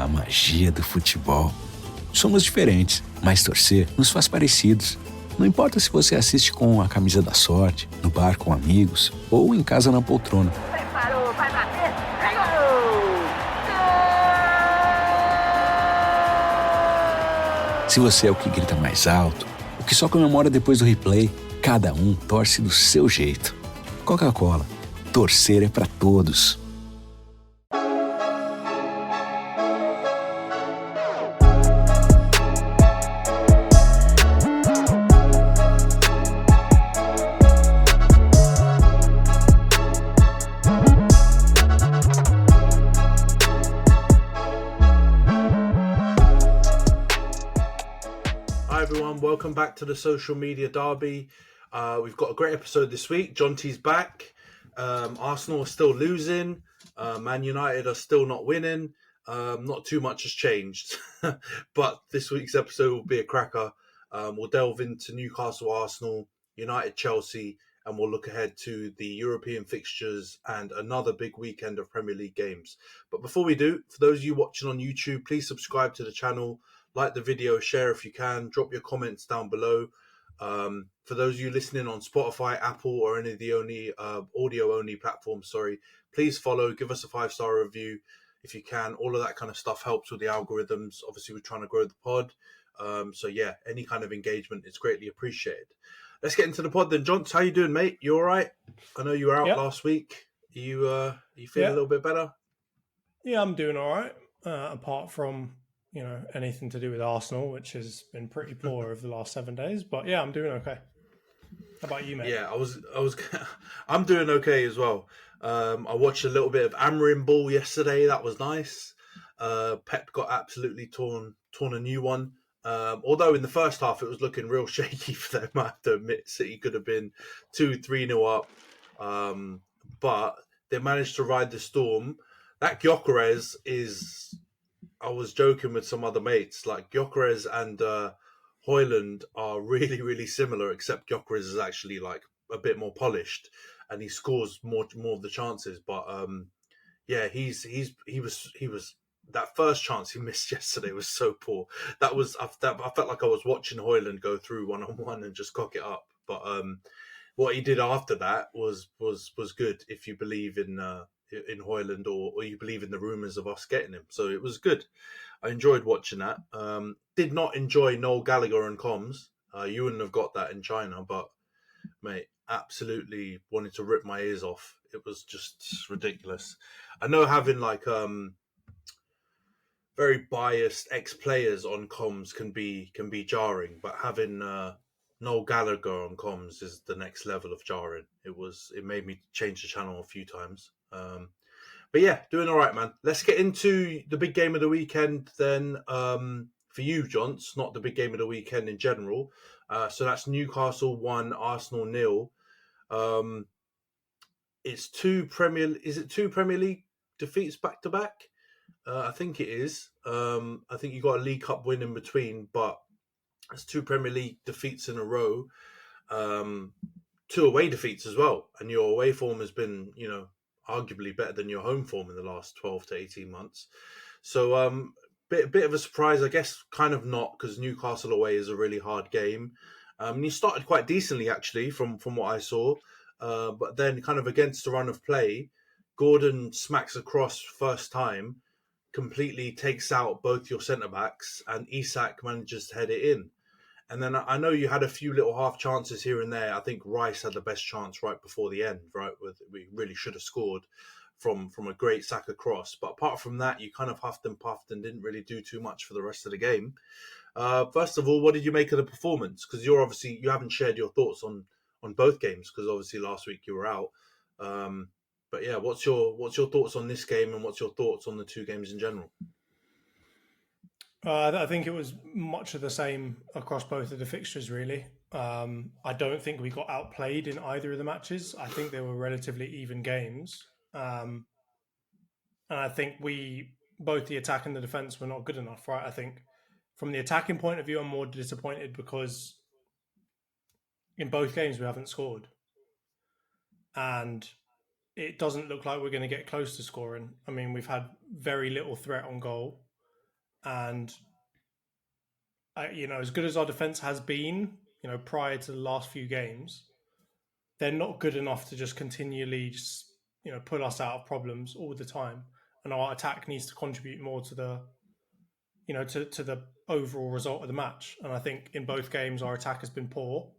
a magia do futebol. Somos diferentes, mas torcer nos faz parecidos. Não importa se você assiste com a camisa da sorte, no bar com amigos ou em casa na poltrona. Preparou, vai bater, gol! Se você é o que grita mais alto, o que só comemora depois do replay, cada um torce do seu jeito. Coca-Cola. Torcer é pra todos. Welcome back to the social media derby. We've got a great episode this week. Jonty's back. Arsenal are still losing. Man United are still not winning. Not too much has changed. But this week's episode will be a cracker. We'll delve into Newcastle, Arsenal, United, Chelsea, and we'll look ahead to the European fixtures and another big weekend of Premier League games. But before we do, for those of you watching on YouTube, please subscribe to the channel. Like the video, share if you can, drop your comments down below. For those of you listening on Spotify, Apple, or any of the audio-only platforms, please follow, give us a 5-star review if you can. All of that kind of stuff helps with the algorithms. Obviously, we're trying to grow the pod. Any kind of engagement is greatly appreciated. Let's get into the pod then. John, how you doing, mate? You all right? I know you were out last week. You feeling a little bit better? Yeah, I'm doing all right, apart from anything to do with Arsenal, which has been pretty poor over the last 7 days. But yeah, I'm doing okay. How about you, mate? Yeah, I'm doing okay as well. I watched a little bit of Amarin ball yesterday. That was nice. Pep got absolutely torn a new one. Although in the first half it was looking real shaky for them. I have to admit, City could have been 2-3-0 up. But they managed to ride the storm. That Gyökeres is... I was joking with some other mates, like Gyökeres and Højlund are really, really similar, except Gyökeres is actually like a bit more polished and he scores more of the chances. But he was that first chance he missed yesterday was so poor. I felt like I was watching Højlund go through 1-on-1 and just cock it up. But what he did after that was good if you believe in Højlund or you believe in the rumours of us getting him. So it was good. I enjoyed watching that. Did not enjoy Noel Gallagher and comms. You wouldn't have got that in China, but mate, absolutely wanted to rip my ears off. It was just ridiculous. I know having like very biased ex-players on comms can be jarring, but having Noel Gallagher on comms is the next level of jarring. It made me change the channel a few times. But yeah, doing all right, man. Let's get into the big game of the weekend then. For you, Johns, not the big game of the weekend in general. So that's Newcastle 1, Arsenal 0. Is it 2 Premier League defeats back to back? I think it is. I think you got a League Cup win in between, but it's 2 Premier League defeats in a row. 2 away defeats as well, and your away form has been, arguably better than your home form in the last 12 to 18 months. So bit of a surprise, I guess, kind of not, because Newcastle away is a really hard game. You started quite decently, actually, from what I saw. But then kind of against the run of play, Gordon smacks across first time, completely takes out both your centre-backs, and Isak manages to head it in. And then I know you had a few little half chances here and there. I think Rice had the best chance right before the end, right? We really should have scored from a great Saka cross. But apart from that, you kind of huffed and puffed and didn't really do too much for the rest of the game. First of all, what did you make of the performance? Because you haven't shared your thoughts on both games, because obviously last week you were out. But yeah, what's your thoughts on this game, and what's your thoughts on the 2 games in general? I think it was much of the same across both of the fixtures, really. I don't think we got outplayed in either of the matches. I think they were relatively even games. And I think both the attack and the defence were not good enough, right? I think from the attacking point of view, I'm more disappointed because in both games we haven't scored. And it doesn't look like we're going to get close to scoring. I mean, we've had very little threat on goal. And as good as our defense has been, prior to the last few games, they're not good enough to just continually just pull us out of problems all the time. And our attack needs to contribute more to the to the overall result of the match. And I think in both games our attack has been poor.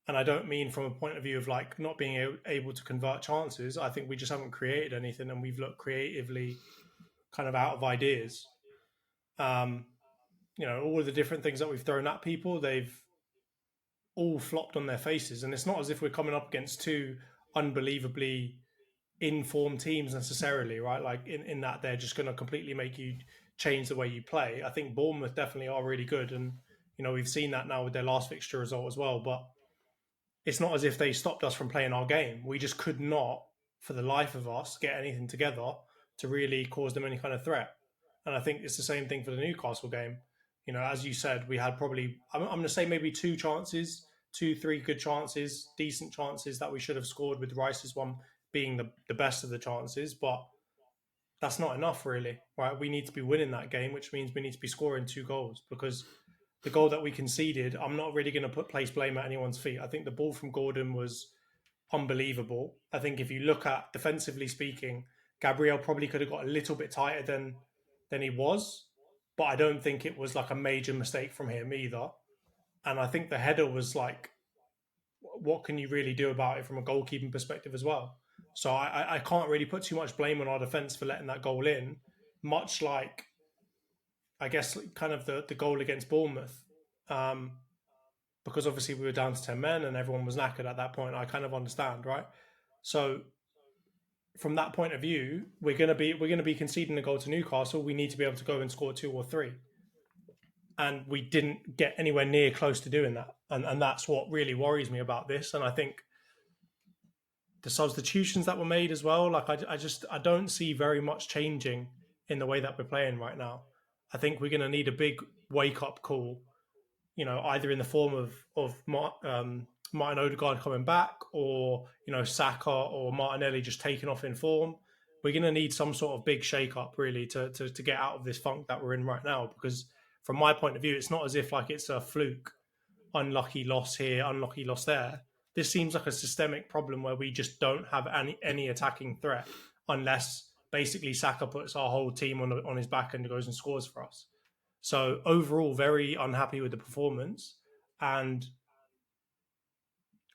And I don't mean from a point of view of like not being able to convert chances. I think we just haven't created anything, and we've looked creatively kind of out of ideas. All of the different things that we've thrown at people, they've all flopped on their faces. And it's not as if we're coming up against two unbelievably informed teams necessarily, right? Like in that they're just going to completely make you change the way you play. I think Bournemouth definitely are really good, and we've seen that now with their last fixture result as well. But it's not as if they stopped us from playing our game. We just could not, for the life of us, get anything together to really cause them any kind of threat. And I think it's the same thing for the Newcastle game. As you said, we had probably, I'm going to say maybe 3 good chances, decent chances that we should have scored, with Rice's one being the best of the chances. But that's not enough, really, right? We need to be winning that game, which means we need to be scoring 2 goals, because the goal that we conceded, I'm not really going to place blame at anyone's feet. I think the ball from Gordon was unbelievable. I think if you look at defensively speaking, Gabriel probably could have got a little bit tighter than he was, but I don't think it was like a major mistake from him either. And I think the header was like, what can you really do about it from a goalkeeping perspective as well? So I can't really put too much blame on our defence for letting that goal in, much like, I guess, kind of the goal against Bournemouth. Because obviously we were down to 10 men and everyone was knackered at that point. I kind of understand, right? So from that point of view, we're going to be conceding a goal to Newcastle. We need to be able to go and score 2 or 3. And we didn't get anywhere near close to doing that. And that's what really worries me about this. And I think the substitutions that were made as well, like I don't see very much changing in the way that we're playing right now. I think we're going to need a big wake-up call, either in the form of Martin Odegaard coming back, or, Saka or Martinelli just taking off in form. We're going to need some sort of big shake-up, really, to get out of this funk that we're in right now. Because from my point of view, it's not as if like it's a fluke, unlucky loss here, unlucky loss there. This seems like a systemic problem where we just don't have any attacking threat, unless basically Saka puts our whole team on his back and goes and scores for us. So overall, very unhappy with the performance, and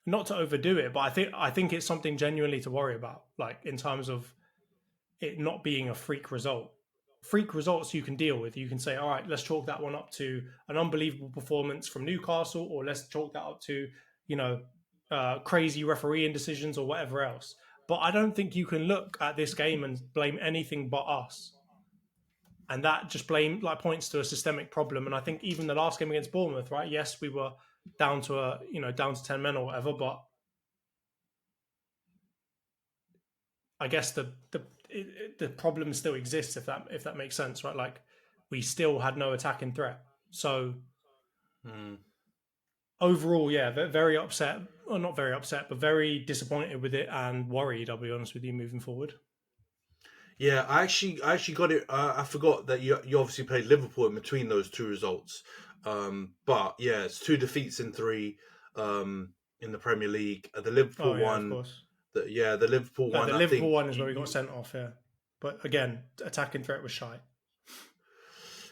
not to overdo it, but I think it's something genuinely to worry about, like in terms of it not being a freak result. Freak results you can deal with. You can say, all right, let's chalk that one up to an unbelievable performance from Newcastle, or let's chalk that up to, crazy refereeing decisions or whatever else. But I don't think you can look at this game and blame anything but us. And that just points to a systemic problem. And I think even the last game against Bournemouth, right? Yes, we were down to 10 men or whatever, but I guess the problem still exists, if that makes sense, right? Like, we still had no attacking threat. So overall, yeah, very upset. Well, not very upset, but very disappointed with it and worried, I'll be honest with you, moving forward. Yeah, I actually got it. I forgot that you obviously played Liverpool in between those 2 results. But yeah, it's 2 defeats in 3 in the Premier League. The Liverpool one, of course. The Liverpool one. The Liverpool one is where we got sent off. Yeah, but again, attacking threat was shy.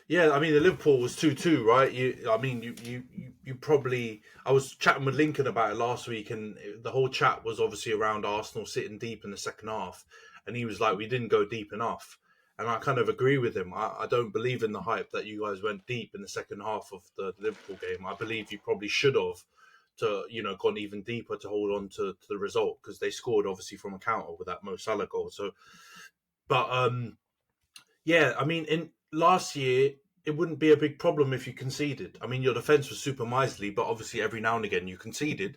Yeah, I mean, the Liverpool was 2-2, right? You probably... I was chatting with Lincoln about it last week, and the whole chat was obviously around Arsenal sitting deep in the second half. And he was like, we didn't go deep enough. And I kind of agree with him. I don't believe in the hype that you guys went deep in the second half of the Liverpool game. I believe you probably should have gone even deeper to hold on to the result, because they scored obviously from a counter with that Mo Salah goal. So, but yeah, I mean, in last year, it wouldn't be a big problem if you conceded. I mean, your defense was super miserly, but obviously every now and again you conceded,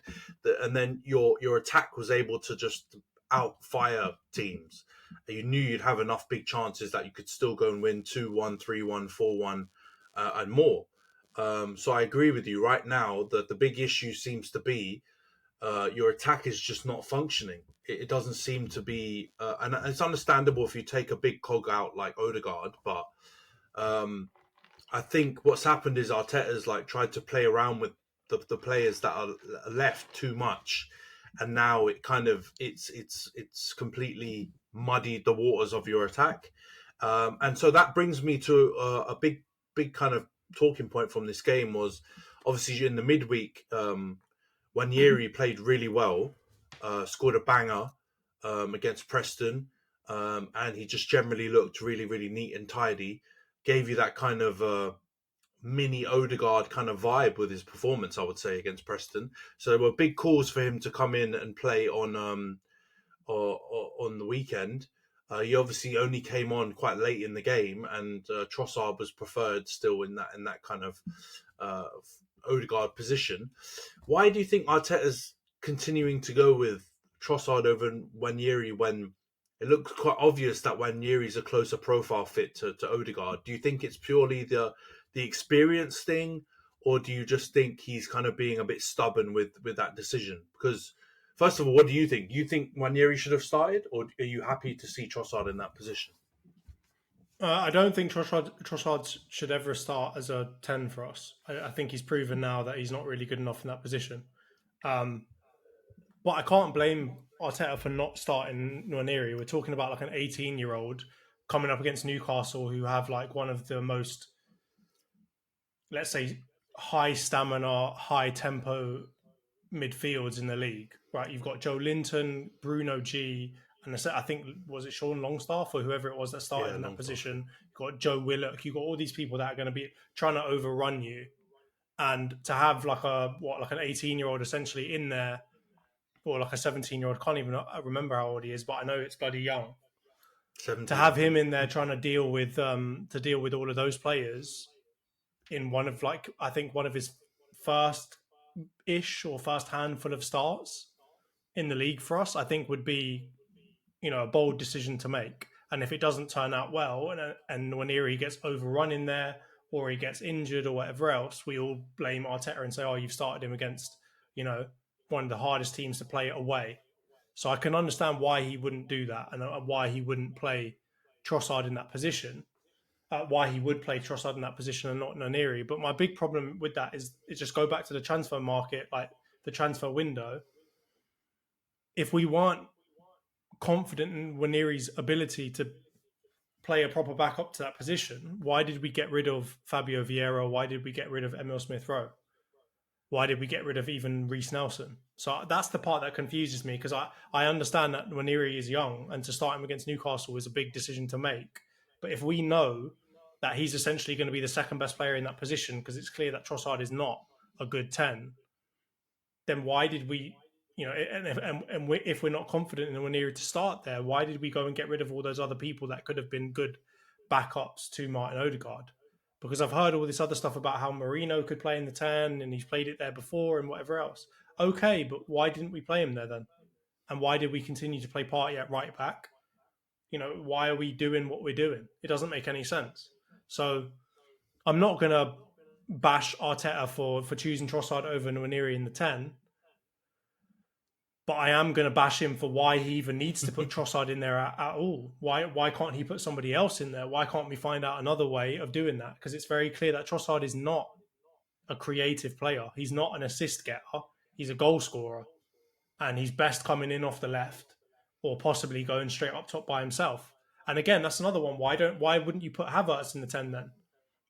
and then your attack was able to just outfire teams. You knew you'd have enough big chances that you could still go and win 2-1, 3-1, 4-1, and more. So I agree with you. Right now, the big issue seems to be your attack is just not functioning. It doesn't seem to be, and it's understandable if you take a big cog out like Odegaard, but I think what's happened is Arteta's like tried to play around with the players that are left too much, and now it's completely muddied the waters of your attack, and so that brings me to a big kind of talking point from this game was obviously in the midweek when Yeri played really well, scored a banger against Preston, and he just generally looked really really neat and tidy, gave you that kind of mini Odegaard kind of vibe with his performance, I would say, against Preston. So there were big calls for him to come in and play on the weekend. He obviously only came on quite late in the game, and Trossard was preferred still in that kind of Odegaard position. Why do you think Arteta's continuing to go with Trossard over Nwaneri when it looks quite obvious that Nwaneri's a closer profile fit to Odegaard? Do you think it's purely the experience thing, or do you just think he's kind of being a bit stubborn with that decision? Because first of all, what do you think? Do you think Nwaneri should have started, or are you happy to see Trossard in that position? I don't think Trossard should ever start as a 10 for us. I think he's proven now that he's not really good enough in that position. But I can't blame Arteta for not starting Nwaneri. We're talking about like an 18-year-old coming up against Newcastle, who have like one of the most, let's say, high stamina, high tempo midfields in the league, right? You've got Joe Linton, Bruno G, and I think, was it Sean Longstaff or whoever it was that started in that position? You've got Joe Willock. You've got all these people that are going to be trying to overrun you. And to have like an 18-year-old essentially in there, or like a 17-year-old, can't even remember how old he is, but I know it's bloody young. 17. To have him in there trying to deal with all of those players in one of like, I think one of his first handful of starts in the league for us, I think would be, a bold decision to make. And if it doesn't turn out well, and Nwaneri gets overrun in there, or he gets injured or whatever else, we all blame Arteta and say, oh, you've started him against, one of the hardest teams to play away. So I can understand why he wouldn't do that, and why he wouldn't play Trossard in that position. Why he would play Trossard in that position and not Nwaneri. But my big problem with that is just go back to the transfer market, like the transfer window. If we weren't confident in Nwaneri's ability to play a proper backup to that position, why did we get rid of Fabio Vieira? Why did we get rid of Emil Smith-Rowe? Why did we get rid of even Reece Nelson? So that's the part that confuses me, because I understand that Nwaneri is young, and to start him against Newcastle is a big decision to make. But if we know that he's essentially going to be the second best player in that position, because it's clear that Trossard is not a good 10, then why did we, if we're not confident in Nwaneri to start there, why did we go and get rid of all those other people that could have been good backups to Martin Odegaard? Because I've heard all this other stuff about how Marino could play in the 10 and he's played it there before and whatever else. Okay, but why didn't we play him there then? And why did we continue to play Partey at right back? Why are we doing what we're doing? It doesn't make any sense. So I'm not going to bash Arteta for choosing Trossard over Nwaneri in the 10. But I am going to bash him for why he even needs to put Trossard in there at all. Why can't he put somebody else in there? Why can't we find out another way of doing that? Because it's very clear that Trossard is not a creative player. He's not an assist getter. He's a goal scorer. And he's best coming in off the left, or possibly going straight up top by himself. And again, that's another one. Why wouldn't you put Havertz in the 10 then?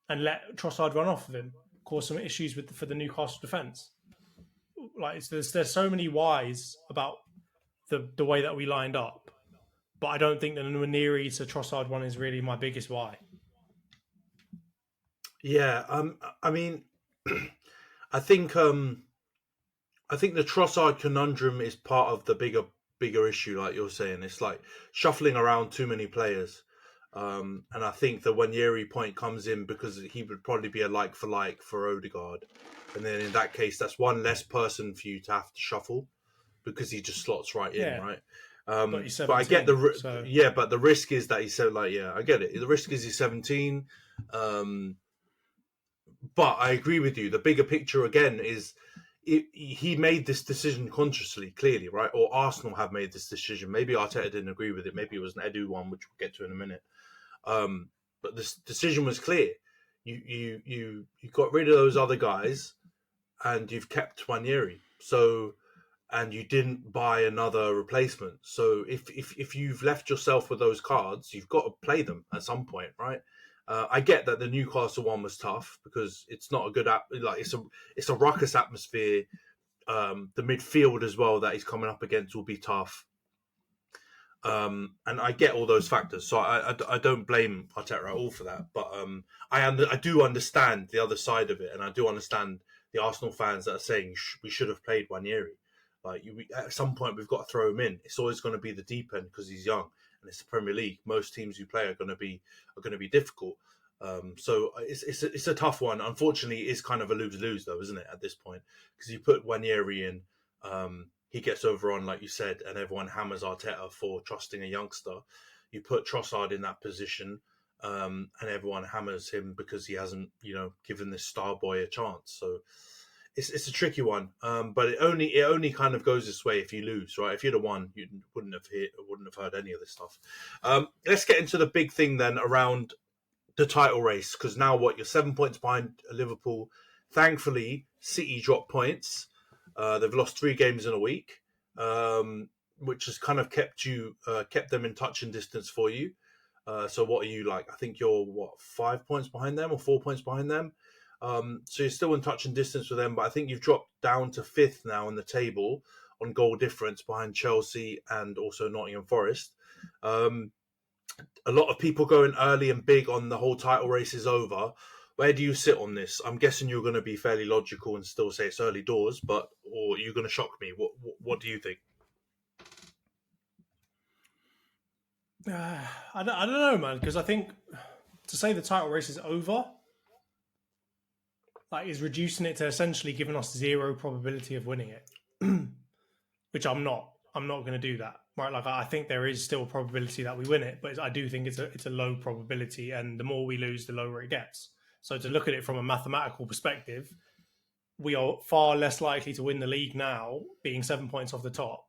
And let Trossard run off of him? Cause some issues for the Newcastle defence. Like there's so many whys about the way that we lined up, but I don't think the Nwaneri to Trossard one is really my biggest why. Yeah, I mean, I think the Trossard conundrum is part of the bigger issue, like you're saying. It's like shuffling around too many players, and I think the Nwaneri point comes in because he would probably be a like for Odegaard. And then in that case, that's one less person for you to have to shuffle, because he just slots right in, right? But he's 17, but I get but the risk is that he's so I get it. The risk is he's 17. But I agree with you. The bigger picture again is he made this decision consciously, clearly, right? Or Arsenal have made this decision. Maybe Arteta didn't agree with it. Maybe it was an Edu one, which we'll get to in a minute. But this decision was clear. you got rid of those other guys, and you've kept Wanyeri. So, and you didn't buy another replacement. So if you've left yourself with those cards, you've got to play them at some point, right? I get that the Newcastle one was tough because it's not a good it's a ruckus atmosphere. The midfield as well that he's coming up against will be tough. And I get all those factors, so I don't blame Arteta at all for that. But I do understand the other side of it, and I do understand the Arsenal fans that are saying we should have played Wanyeri. Like at some point, we've got to throw him in. It's always going to be the deep end because he's young, and it's the Premier League. Most teams you play are going to be difficult. So it's a tough one. Unfortunately, it is kind of a lose-lose though, isn't it? At this point, because you put Wanyeri in, he gets over on, like you said, and everyone hammers Arteta for trusting a youngster. You put Trossard in that position, and everyone hammers him because he hasn't, given this star boy a chance. So it's a tricky one. But it only kind of goes this way if you lose, right? If you'd have won, you wouldn't have heard any of this stuff. Let's get into the big thing then around the title race, because now you're 7 points behind Liverpool. Thankfully, City dropped points. They've lost 3 games in a week, which has kind of kept them in touching distance for you. So what are you like? I think you're 5 points behind them or 4 points behind them. So you're still in touching distance with them, but I think you've dropped down to 5th now in the table on goal difference behind Chelsea and also Nottingham Forest. A lot of people going early and big on the whole title race is over. Where do you sit on this? I'm guessing you're going to be fairly logical and still say it's early doors, or are you going to shock me? What do you think? I don't know, man, because I think to say the title race is over, is reducing it to essentially giving us 0 probability of winning it, which I'm not. I'm not going to do that, right? I think there is still a probability that we win it, but I do think it's a low probability, and the more we lose, the lower it gets. So to look at it from a mathematical perspective, we are far less likely to win the league now, being 7 points off the top,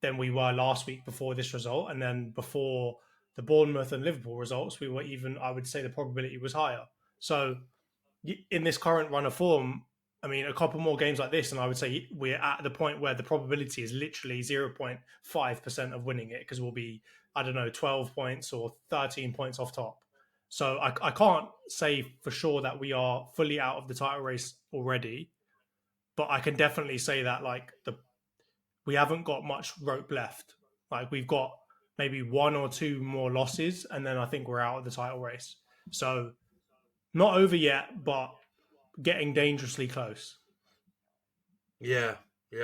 than we were last week before this result. And then before the Bournemouth and Liverpool results, we were even, I would say the probability was higher. So in this current run of form, I mean, a couple more games like this, and I would say we're at the point where the probability is literally 0.5% of winning it, because we'll be, 12 points or 13 points off top. So I can't say for sure that we are fully out of the title race already, but I can definitely say that we haven't got much rope left. We've got maybe 1 or 2 more losses, and then I think we're out of the title race. So not over yet, but getting dangerously close. Yeah,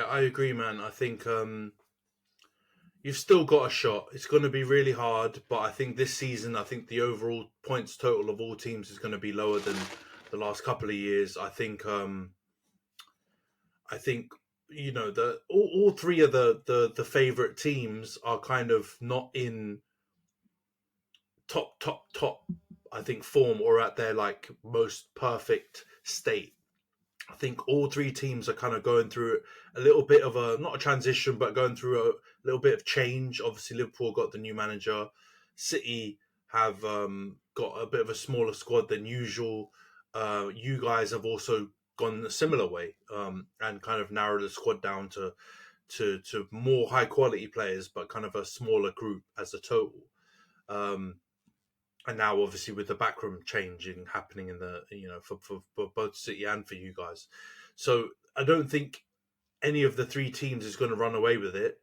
I agree, man. I think you've still got a shot. It's going to be really hard, but I think this season, the overall points total of all teams is going to be lower than the last couple of years. I think all 3 of the favourite teams are kind of not in top, I think, form, or at their most perfect state. I think all 3 teams are kind of going through a little bit of not a transition, but going through a little bit of change. Obviously, Liverpool got the new manager. City have got a bit of a smaller squad than usual. You guys have also gone a similar way and kind of narrowed the squad down to more high quality players, but kind of a smaller group as a total. And now, obviously, with the backroom changing happening in the for both City and for you guys, so I don't think any of the 3 teams is going to run away with it.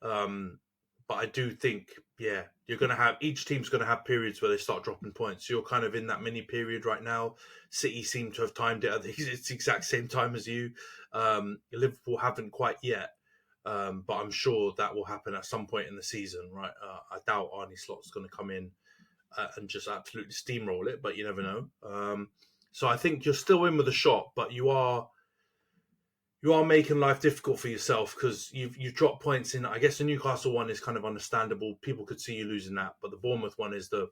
But I do think, you're going to have, each team's going to have periods where they start dropping points. So you're kind of in that mini period right now. City seem to have timed it. I think it's the exact same time as you. Liverpool haven't quite yet. But I'm sure that will happen at some point in the season, right? I doubt Arne Slot's going to come in and just absolutely steamroll it, but you never know. So I think you're still in with a shot, but you are making life difficult for yourself because you've dropped points in. I guess the Newcastle one is kind of understandable. People could see you losing that, but the Bournemouth one is the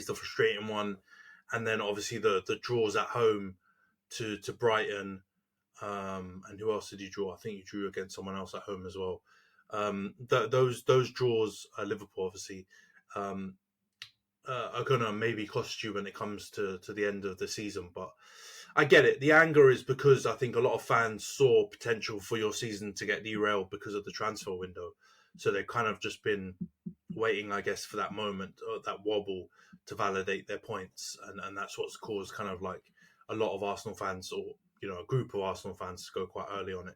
frustrating one, and then obviously the draws at home to Brighton. And who else did you draw? I think you drew against someone else at home as well. Those draws, Liverpool obviously. are gonna maybe cost you when it comes to the end of the season. But I get it. The anger is because I think a lot of fans saw potential for your season to get derailed because of the transfer window. So they've kind of just been waiting, I guess, for that moment or that wobble to validate their points, and that's what's caused kind of like a lot of Arsenal fans, or a group of Arsenal fans, to go quite early on it.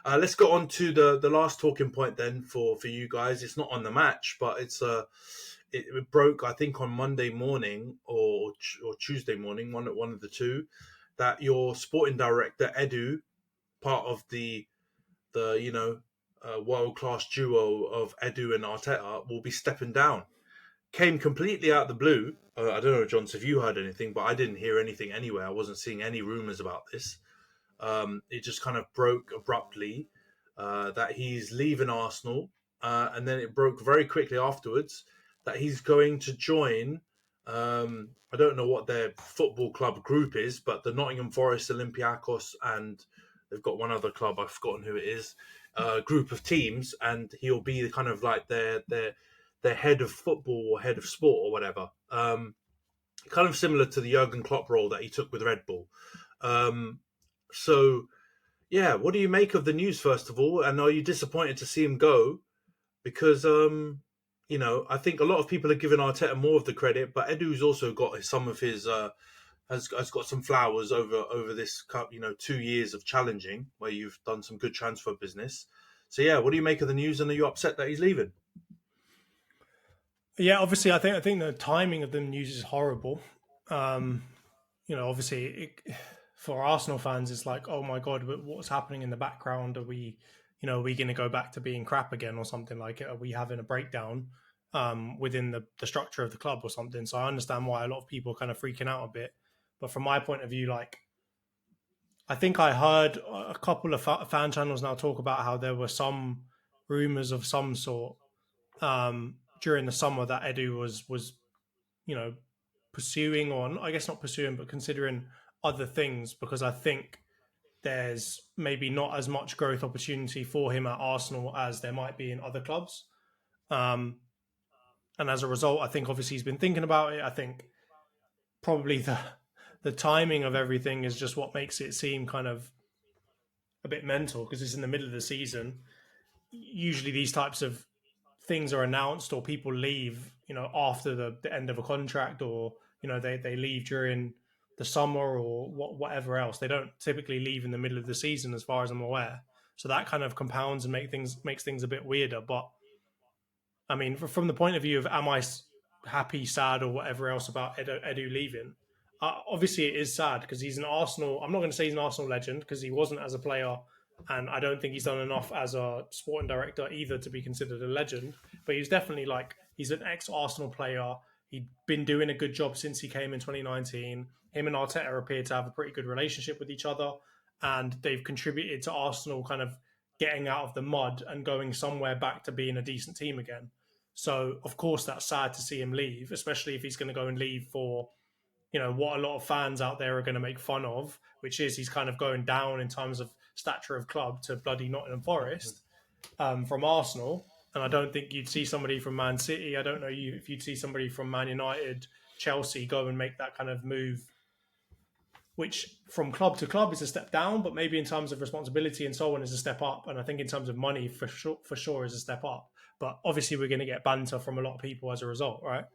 Let's go on to the last talking point then for you guys. It's not on the match, but it broke, I think, on Monday morning or Tuesday morning, one of the two, that your sporting director Edu, part of the world class duo of Edu and Arteta, will be stepping down. Came completely out of the blue. I don't know, John, if you heard anything, but I didn't hear anything anywhere. I wasn't seeing any rumours about this. It just kind of broke abruptly that he's leaving Arsenal, and then it broke very quickly afterwards that he's going to join. I don't know what their football club group is, but the Nottingham Forest, Olympiacos, and they've got one other club, I've forgotten who it is, group of teams, and he'll be the kind of like their head of football or head of sport or whatever. Kind of similar to the Jurgen Klopp role that he took with Red Bull. So, yeah, what do you make of the news, first of all? And are you disappointed to see him go? Because, I think a lot of people are giving Arteta more of the credit, but Edu's also got some of his, has got some flowers over this, 2 years of challenging, where you've done some good transfer business. So, yeah, what do you make of the news, and are you upset that he's leaving? Yeah, obviously, I think the timing of the news is horrible. Obviously, for Arsenal fans, it's like, oh my god, what's happening in the background? Are we going to go back to being crap again or something like it? Are we having a breakdown within the structure of the club or something? So I understand why a lot of people are kind of freaking out a bit. But from my point of view, like, I think I heard a couple of fan channels now talk about how there were some rumors of some sort during the summer that Edu was pursuing, or I guess not pursuing, but considering other things, because I think there's maybe not as much growth opportunity for him at Arsenal as there might be in other clubs. And as a result, I think obviously he's been thinking about it. I think probably the timing of everything is just what makes it seem kind of a bit mental, because it's in the middle of the season. Usually these types of things are announced, or people leave, after the end of a contract, or, they leave during the summer or whatever else. They don't typically leave in the middle of the season, as far as I'm aware. So that kind of compounds and makes things a bit weirder. But I mean, from the point of view of, am I happy, sad, or whatever else about Edu leaving? Obviously, it is sad, because he's an Arsenal. I'm not going to say he's an Arsenal legend, because he wasn't as a player, and I don't think he's done enough as a sporting director either to be considered a legend. But he's definitely he's an ex-Arsenal player. He'd been doing a good job since he came in 2019. Him and Arteta appear to have a pretty good relationship with each other, and they've contributed to Arsenal kind of getting out of the mud and going somewhere back to being a decent team again. So, of course, that's sad to see him leave, especially if he's going to go and leave for, what a lot of fans out there are going to make fun of, which is he's kind of going down in terms of stature of club to bloody Nottingham Forest from Arsenal. And I don't think you'd see somebody from Man City. I don't know if you'd see somebody from Man United, Chelsea go and make that kind of move, which from club to club is a step down, but maybe in terms of responsibility and so on is a step up. And I think in terms of money, for sure is a step up. But obviously we're going to get banter from a lot of people as a result, right?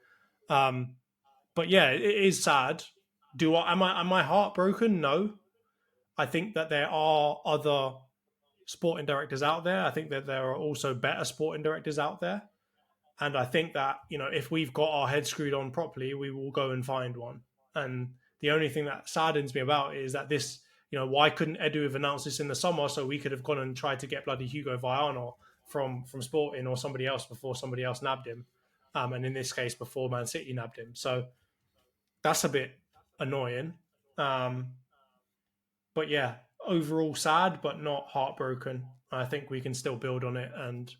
But yeah, it is sad. Am I heartbroken? No. I think that there are other sporting directors out there. I think that there are also better sporting directors out there. And I think that, if we've got our head screwed on properly, we will go and find one. And the only thing that saddens me about it is that this, why couldn't Edu have announced this in the summer, so we could have gone and tried to get bloody Hugo Viana from Sporting or somebody else before somebody else nabbed him. And in this case, before Man City nabbed him. So that's a bit annoying. But yeah, overall sad, but not heartbroken. I think we can still build on it. And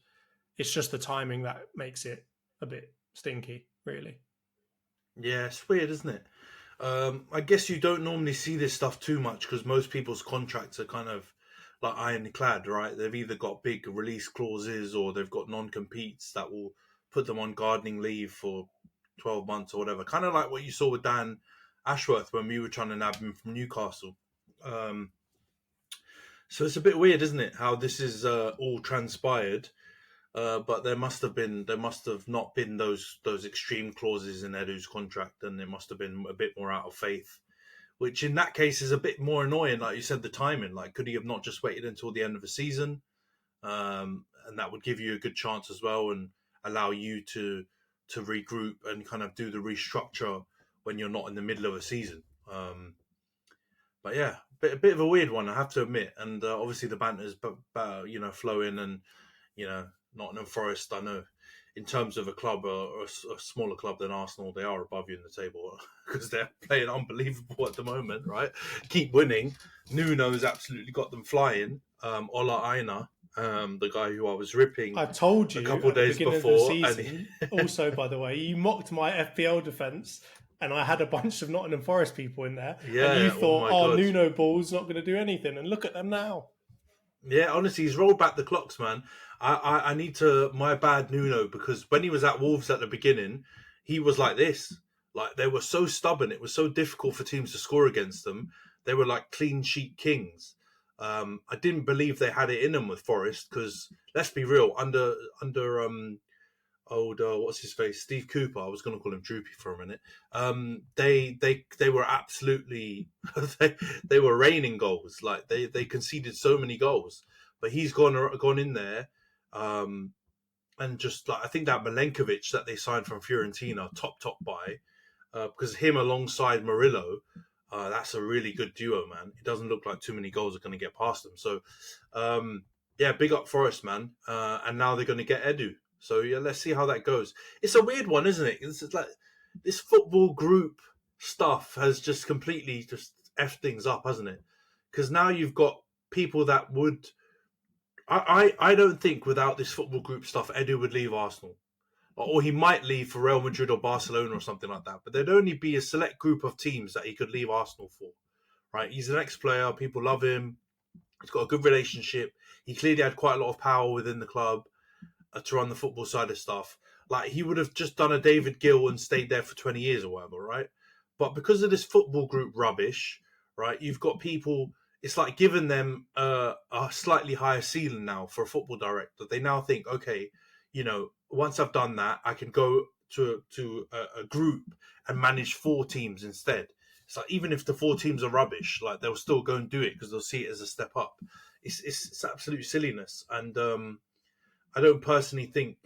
it's just the timing that makes it a bit stinky, really. Yeah, it's weird, isn't it? I guess you don't normally see this stuff too much, because most people's contracts are kind of like ironclad, right? They've either got big release clauses or they've got non-competes that will put them on gardening leave for 12 months or whatever. Kind of like what you saw with Dan Ashworth when we were trying to nab him from Newcastle. So it's a bit weird, isn't it, how this is all transpired? But there must have not been those extreme clauses in Edu's contract, and it must have been a bit more out of faith. Which in that case is a bit more annoying, like you said, the timing. Like, could he have not just waited until the end of the season? And that would give you a good chance as well, and allow you to regroup and kind of do the restructure when you're not in the middle of a season. But yeah, a bit of a weird one, I have to admit. And obviously the banter's flowing, and Nottingham Forest, I know, in terms of a club or a smaller club than Arsenal, they are above you in the table because they're playing unbelievable at the moment, right? Keep winning. Nuno's absolutely got them flying. Ola Aina, the guy who I was ripping, I told you a couple of days before. Of the season, also, by the way, you mocked my FPL defence, and I had a bunch of Nottingham Forest people in there. Yeah, and you thought, my Nuno Ball's not going to do anything, and look at them now. Yeah, honestly, he's rolled back the clocks, man. I need to, my bad Nuno, because when he was at Wolves at the beginning, he was like this. Like, they were so stubborn. It was so difficult for teams to score against them. They were like clean sheet kings. I didn't believe they had it in them with Forest because, let's be real, under what's his face, Steve Cooper. I was going to call him Droopy for a minute. They were absolutely they were raining goals. Like they conceded so many goals, but he's gone in there, and just like, I think that Milenkovic that they signed from Fiorentina, top buy, because him alongside Murillo, that's a really good duo, man. It doesn't look like too many goals are going to get past them. So, yeah, big up Forest, man. And now they're going to get Edu. So yeah, let's see how that goes. It's a weird one, isn't it? It's like this football group stuff has just completely just effed things up, hasn't it? Because now you've got people that would. I don't think without this football group stuff, Edu would leave Arsenal, or he might leave for Real Madrid or Barcelona or something like that. But there'd only be a select group of teams that he could leave Arsenal for. Right? He's an ex-player. People love him. He's got a good relationship. He clearly had quite a lot of power within the club to run the football side of stuff. Like, he would have just done a David Gill and stayed there for 20 years or whatever, right? But because of this football group rubbish, right, you've got people, it's like giving them a slightly higher ceiling now for a football director. They now think, okay, once I've done that, I can go to a group and manage 4 teams instead. It's like, even if the 4 teams are rubbish, like, they'll still go and do it because they'll see it as a step up. It's absolute silliness. And I don't personally think,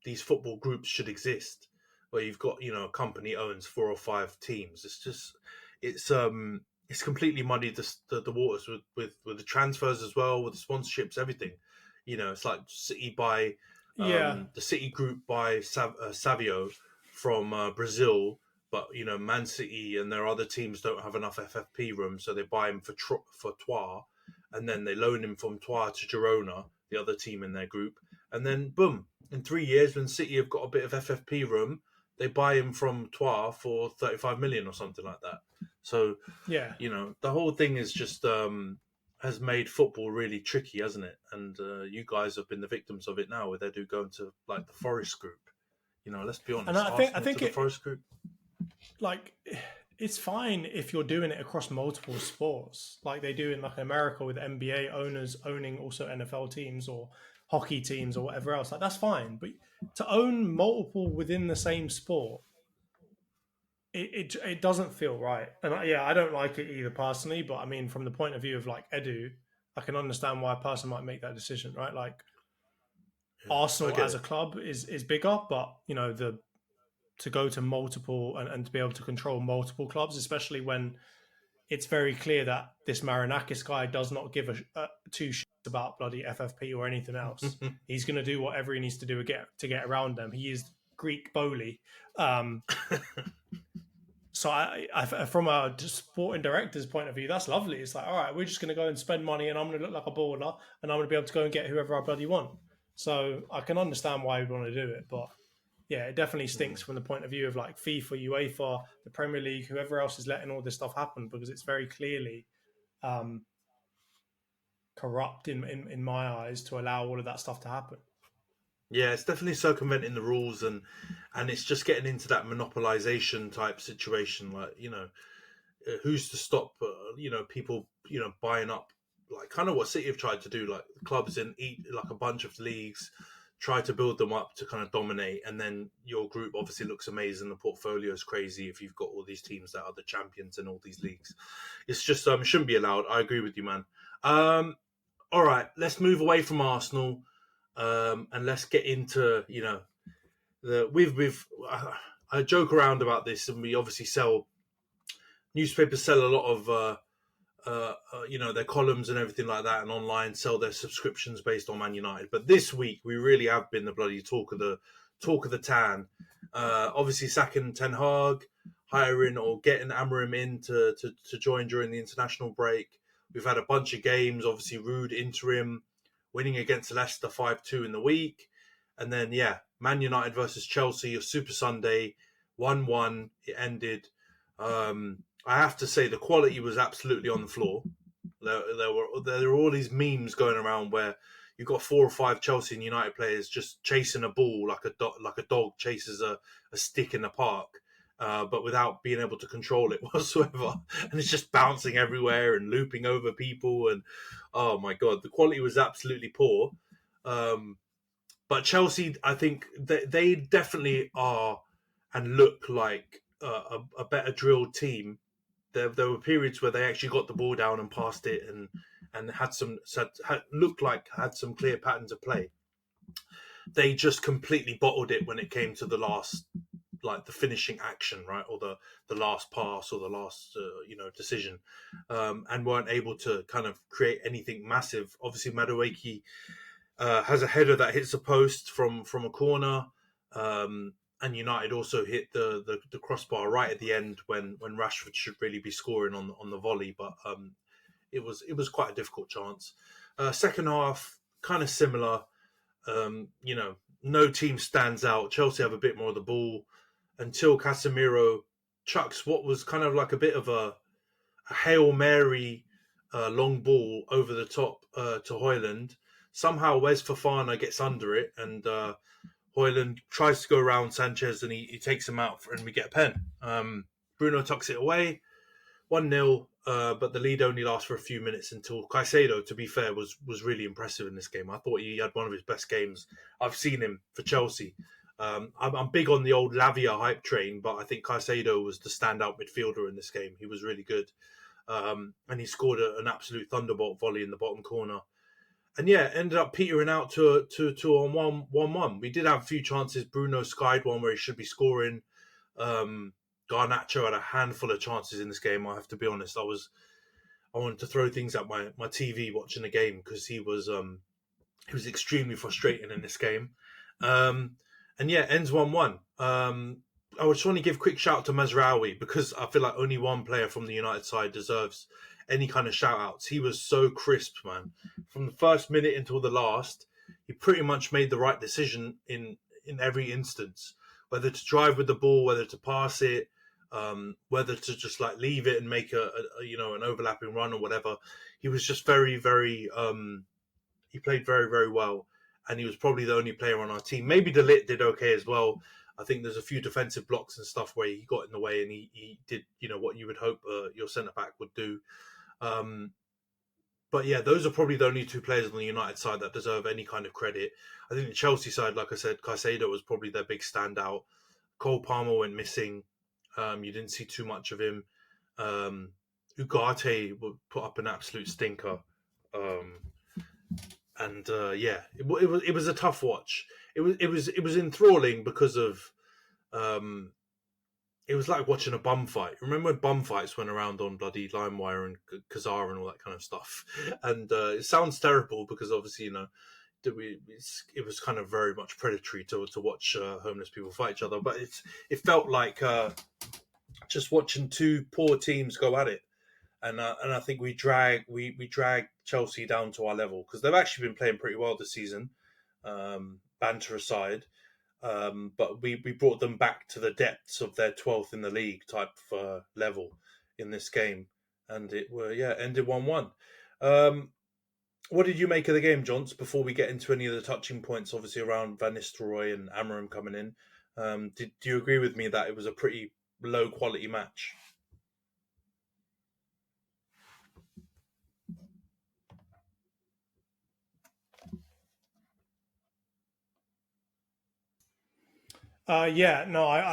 these football groups should exist where you've got, a company owns 4 or 5 teams. It's just, it's completely muddied the waters with the transfers as well, with the sponsorships, everything. It's like City buy, the City group buy Savio from Brazil, but, Man City and their other teams don't have enough FFP room, so they buy him for Troyes, and then they loan him from Troyes to Girona, the other team in their group. And then, boom, in 3 years, when City have got a bit of FFP room, they buy him from Troyes for 35 million or something like that. So, yeah, the whole thing is just has made football really tricky, hasn't it? And you guys have been the victims of it now with Edu going to, like, the Forest group. Let's be honest. And I think the Forest group. Like, it's fine if you're doing it across multiple sports, like they do in like America with NBA owners owning also NFL teams or hockey teams or whatever else. Like, that's fine, but to own multiple within the same sport, it doesn't feel right. And I don't like it either personally. But I mean, from the point of view of like Edu, I can understand why a person might make that decision, right? Like, Arsenal as a club is bigger, but to go to multiple and to be able to control multiple clubs, especially when it's very clear that this Marinakis guy does not give a 2 shits about bloody FFP or anything else. He's going to do whatever he needs to do to get around them. He is Greek Bowley. So I from a sporting director's point of view, that's lovely. It's like, all right, we're just going to go and spend money and I'm going to look like a baller and I'm going to be able to go and get whoever I bloody want. So I can understand why you'd want to do it, but yeah, it definitely stinks from the point of view of like FIFA, UEFA, the Premier League, whoever else is letting all this stuff happen, because it's very clearly corrupt in my eyes to allow all of that stuff to happen. Yeah, it's definitely circumventing the rules, and it's just getting into that monopolization type situation. Like, who's to stop? People, buying up, like kind of what City have tried to do, like clubs and eat like a bunch of leagues, try to build them up to kind of dominate, and then your group obviously looks amazing. The portfolio is crazy if you've got all these teams that are the champions in all these leagues. It's just it shouldn't be allowed. I agree with you, man. All right, let's move away from Arsenal, and let's get into I joke around about this, and we obviously newspapers sell a lot of their columns and everything like that, and online sell their subscriptions based on Man United. But this week we really have been the bloody talk of the town. Obviously sacking Ten Hag, hiring or getting Amorim in to join during the international break. We've had a bunch of games. Obviously, Rude interim, winning against Leicester 5-2 in the week, and then Man United versus Chelsea, a Super Sunday, 1-1. It ended. I have to say the quality was absolutely on the floor. There were all these memes going around where you've got 4 or 5 Chelsea and United players just chasing a ball like a dog chases a stick in the park, but without being able to control it whatsoever. And it's just bouncing everywhere and looping over people. And oh my God, the quality was absolutely poor. But Chelsea, I think they definitely are and look like a better drilled team. There were periods where they actually got the ball down and passed it, and looked like had some clear patterns of play. They just completely bottled it when it came to the last, like the finishing action, right, or the last pass or the last decision, and weren't able to kind of create anything massive. Obviously, Madueke has a header that hits a post from a corner. And United also hit the crossbar right at the end when Rashford should really be scoring on the volley, but it was quite a difficult chance. Second half, kind of similar. No team stands out. Chelsea have a bit more of the ball until Casemiro chucks what was kind of like a bit of a Hail Mary long ball over the top to Højlund. Somehow Wes Fofana gets under it, and Højlund tries to go around Sanchez, and he takes him out, and we get a pen. Bruno tucks it away, 1-0, but the lead only lasts for a few minutes until Caicedo, to be fair, was really impressive in this game. I thought he had one of his best games I've seen him for Chelsea. I'm big on the old Lavia hype train, but I think Caicedo was the standout midfielder in this game. He was really good. And he scored an absolute thunderbolt volley in the bottom corner. And ended up petering out to on 1-1. We did have a few chances. Bruno skied one where he should be scoring. Garnacho had a handful of chances in this game. I have to be honest. I wanted to throw things at my TV watching the game because he was extremely frustrating in this game. Ends 1-1. I just want to give a quick shout out to Mazraoui because I feel like only one player from the United side deserves any kind of shout outs. He was so crisp, man. From the first minute until the last, he pretty much made the right decision in every instance. Whether to drive with the ball, whether to pass it, whether to just like leave it and make an overlapping run or whatever. He was just very, very he played very, very well. And he was probably the only player on our team. Maybe De Ligt did okay as well. I think there's a few defensive blocks and stuff where he got in the way and he did, what you would hope your centre-back would do. But yeah, those are probably the only two players on the United side that deserve any kind of credit. I think the Chelsea side, like I said, Caicedo was probably their big standout. Cole Palmer went missing. You didn't see too much of him. Ugarte would put up an absolute stinker. It was a tough watch. It was enthralling because of it was like watching a bum fight. Remember when bum fights went around on bloody LimeWire and Kazaa and all that kind of stuff? And it sounds terrible because obviously it was kind of very much predatory to watch homeless people fight each other. But it felt like just watching two poor teams go at it. And I think we drag Chelsea down to our level because they've actually been playing pretty well this season, banter aside. But we brought them back to the depths of their 12th in the league type level in this game, and it ended 1-1. What did you make of the game, Johns? Before we get into any of the touching points, obviously around Van Nistelrooy and Amorim coming in, do you agree with me that it was a pretty low quality match? I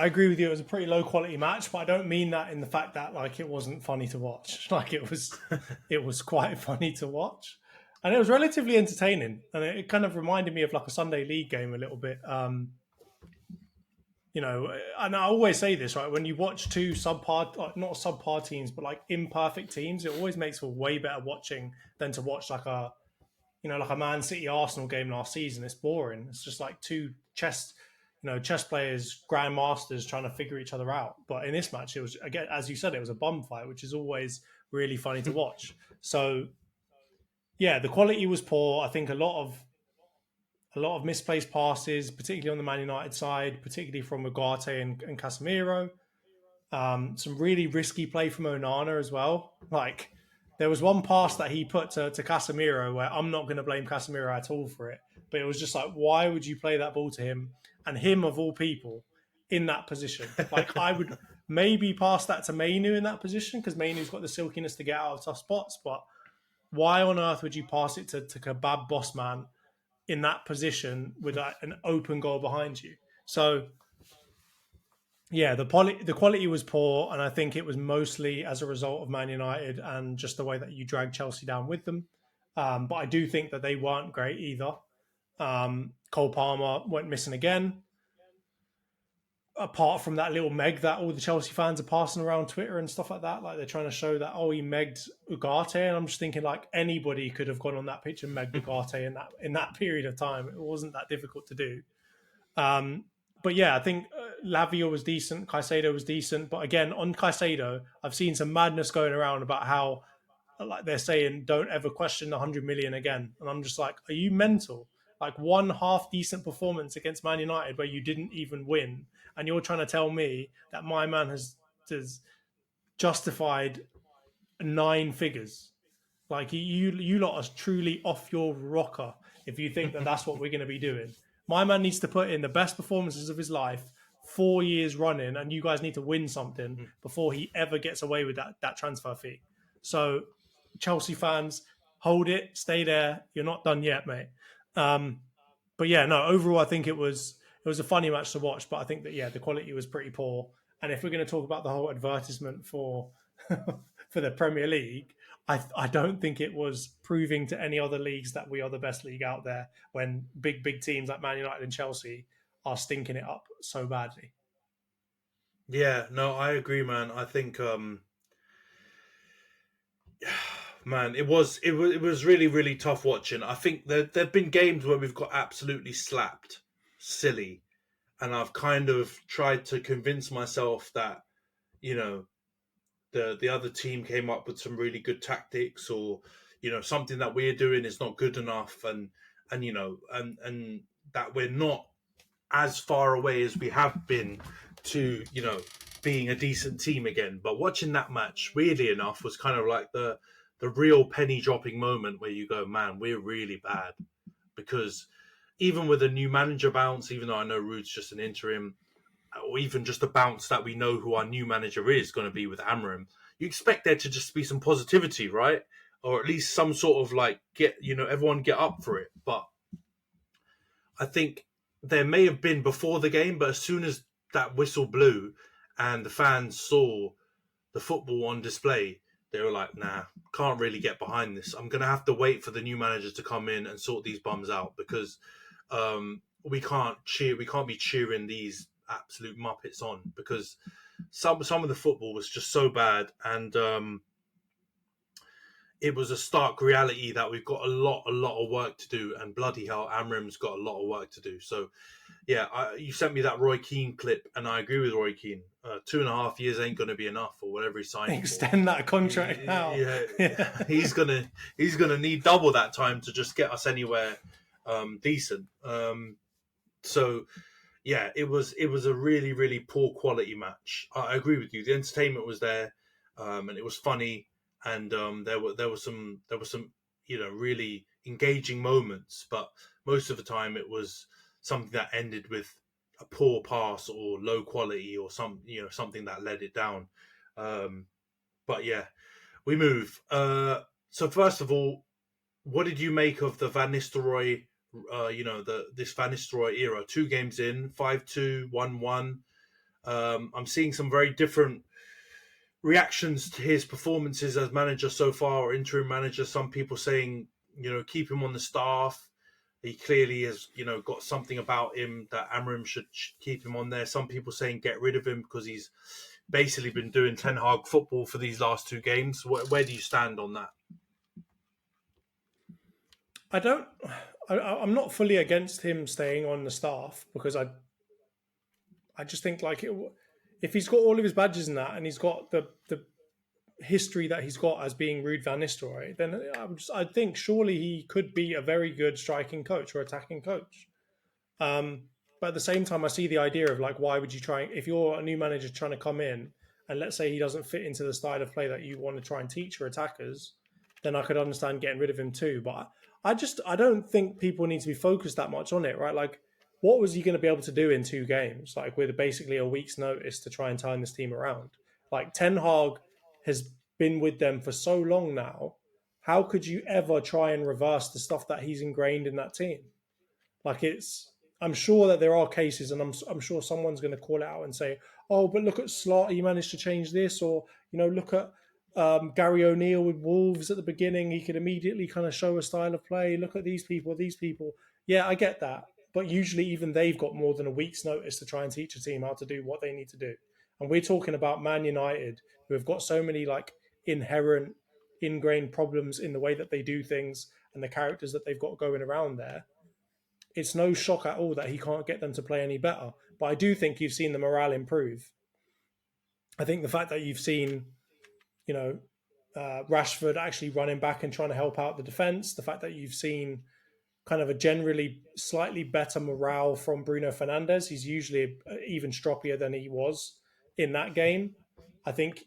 agree with you. It was a pretty low quality match, but I don't mean that in the fact that like it wasn't funny to watch. Like it was quite funny to watch, and it was relatively entertaining. And it kind of reminded me of like a Sunday league game a little bit. And I always say this, right? When you watch two not subpar teams, but like imperfect teams, it always makes for way better watching than to watch like a Man City Arsenal game last season. It's boring. It's just like two chess players, grandmasters trying to figure each other out. But in this match, it was, again, as you said, it was a bum fight, which is always really funny to watch. So, yeah, the quality was poor. I think a lot of misplaced passes, particularly on the Man United side, particularly from Ugarte and Casemiro. Some really risky play from Onana as well. Like, there was one pass that he put to Casemiro where I'm not going to blame Casemiro at all for it. But it was just like, why would you play that ball to him? And him, of all people, in that position. Like, I would maybe pass that to Mainu in that position because Mainu's got the silkiness to get out of tough spots. But why on earth would you pass it to Kebab Bossman in that position with an open goal behind you? So, yeah, the quality was poor, and I think it was mostly as a result of Man United and just the way that you dragged Chelsea down with them. But I do think that they weren't great either. Cole Palmer went missing again. Apart from that little meg that all the Chelsea fans are passing around Twitter and stuff like that, like they're trying to show that he megged Ugarte, and I'm just thinking like anybody could have gone on that pitch and megged Ugarte in that period of time. It wasn't that difficult to do. But yeah, I think Lavia was decent, Caicedo was decent, but again on Caicedo, I've seen some madness going around about how like they're saying don't ever question the 100 million again, and I'm just like, are you mental? Like one half decent performance against Man United where you didn't even win, and you're trying to tell me that my man has justified 9 figures. Like you lot are truly off your rocker if you think that that's what we're going to be doing. My man needs to put in the best performances of his life 4 years running, and you guys need to win something before he ever gets away with that transfer fee. So Chelsea fans, hold it, stay there. You're not done yet, mate. But yeah, no, overall, I think it was a funny match to watch, but I think that, yeah, the quality was pretty poor. And if we're going to talk about the whole advertisement for for the Premier League, I don't think it was proving to any other leagues that we are the best league out there when big teams like Man United and Chelsea are stinking it up so badly. Yeah, no, I agree, man. I think, man, it was really, really tough watching. I think there've been games where we've got absolutely slapped, silly, and I've kind of tried to convince myself that, the other team came up with some really good tactics, or something that we're doing is not good enough, and that we're not as far away as we have been to being a decent team again. But watching that match, weirdly enough, was kind of like the real penny dropping moment where you go, man, we're really bad. Because even with a new manager bounce, even though I know Rude's just an interim, or even just a bounce that we know who our new manager is going to be with Amorim, you expect there to just be some positivity, right? Or at least some sort of like everyone get up for it. But I think there may have been before the game, but as soon as that whistle blew and the fans saw the football on display, they were like, nah, can't really get behind this. I'm going to have to wait for the new manager to come in and sort these bums out, because we can't be cheering these absolute muppets on, because some of the football was just so bad, and it was a stark reality that we've got a lot of work to do, and bloody hell, Amrim's got a lot of work to do. So yeah, you sent me that Roy Keane clip, and I agree with Roy Keane. 2.5 years ain't going to be enough, or whatever he's signing. Extend that contract now. Yeah. He's gonna need double that time to just get us anywhere decent. So yeah, it was a really, really poor quality match. I agree with you. The entertainment was there, and it was funny, and there were some really engaging moments, but most of the time it was something that ended with a poor pass or low quality or something that led it down. But yeah, we move. So first of all, what did you make of the Van Nistelrooy? This Van Nistelrooy era. 2 games in, 5-2, 1-1. I'm seeing some very different reactions to his performances as manager so far, or interim manager. Some people saying, keep him on the staff. He clearly has, got something about him that Amorim should keep him on there. Some people saying get rid of him because he's basically been doing Ten Hag football for these last 2 games. Where do you stand on that? I'm not fully against him staying on the staff, because I just think if he's got all of his badges and that, and he's got the history that he's got as being Ruud van Nistelrooy, then I think surely he could be a very good striking coach or attacking coach. But at the same time, I see the idea of why would you try, if you're a new manager trying to come in, and let's say he doesn't fit into the style of play that you want to try and teach your attackers, then I could understand getting rid of him too. But I don't think people need to be focused that much on it, right? What was he going to be able to do in 2 games, with basically a week's notice to try and turn this team around? Ten Hag has been with them for so long now. How could you ever try and reverse the stuff that he's ingrained in that team? I'm sure that there are cases, and I'm sure someone's going to call it out and say, oh, but look at Slot, he managed to change this, or look at Gary O'Neill with Wolves at the beginning, he could immediately kind of show a style of play. Look at these people. Yeah, I get that. But usually even they've got more than a week's notice to try and teach a team how to do what they need to do. And we're talking about Man United, who have got so many inherent, ingrained problems in the way that they do things and the characters that they've got going around there. It's no shock at all that he can't get them to play any better. But I do think you've seen the morale improve. I think the fact that you've seen, Rashford actually running back and trying to help out the defence, the fact that you've seen kind of a generally slightly better morale from Bruno Fernandes. He's usually even stroppier than he was in that game. I think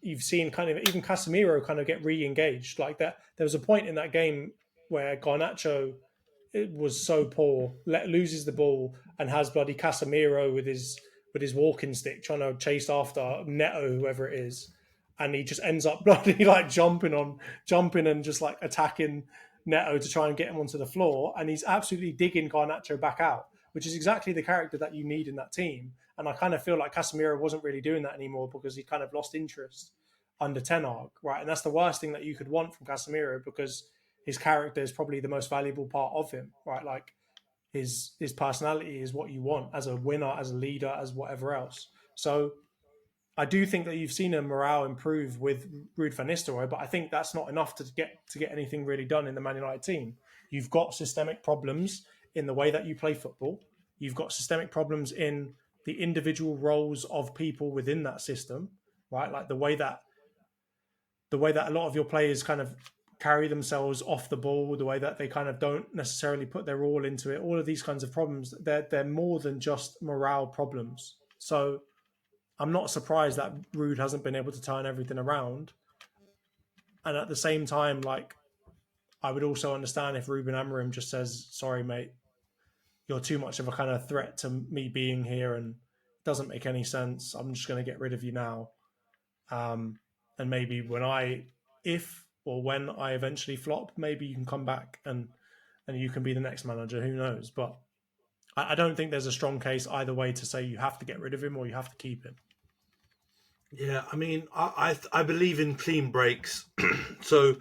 you've seen kind of even Casemiro kind of get re-engaged like that. There was a point in that game where Garnacho was so poor, loses the ball and has bloody Casemiro with his walking stick trying to chase after Neto, whoever it is. And he just ends up bloody jumping and just attacking Neto to try and get him onto the floor, and he's absolutely digging Garnacho back out, which is exactly the character that you need in that team. And I kind of feel like Casemiro wasn't really doing that anymore because he kind of lost interest under Ten Hag, right? And that's the worst thing that you could want from Casemiro, because his character is probably the most valuable part of him, right? His personality is what you want as a winner, as a leader, as whatever else. So I do think that you've seen a morale improve with Ruud van Nistelrooy, but I think that's not enough to get anything really done in the Man United team. You've got systemic problems in the way that you play football. You've got systemic problems in the individual roles of people within that system, right? The way that a lot of your players kind of carry themselves off the ball, the way that they kind of don't necessarily put their all into it. All of these kinds of problems, they're more than just morale problems. So I'm not surprised that Ruud hasn't been able to turn everything around. And at the same time, I would also understand if Ruben Amorim just says, sorry, mate, you're too much of a kind of threat to me being here and it doesn't make any sense. I'm just going to get rid of you now. And maybe when I eventually flop, maybe you can come back and you can be the next manager. Who knows? But I don't think there's a strong case either way to say you have to get rid of him or you have to keep him. Yeah, I mean, I believe in clean breaks. So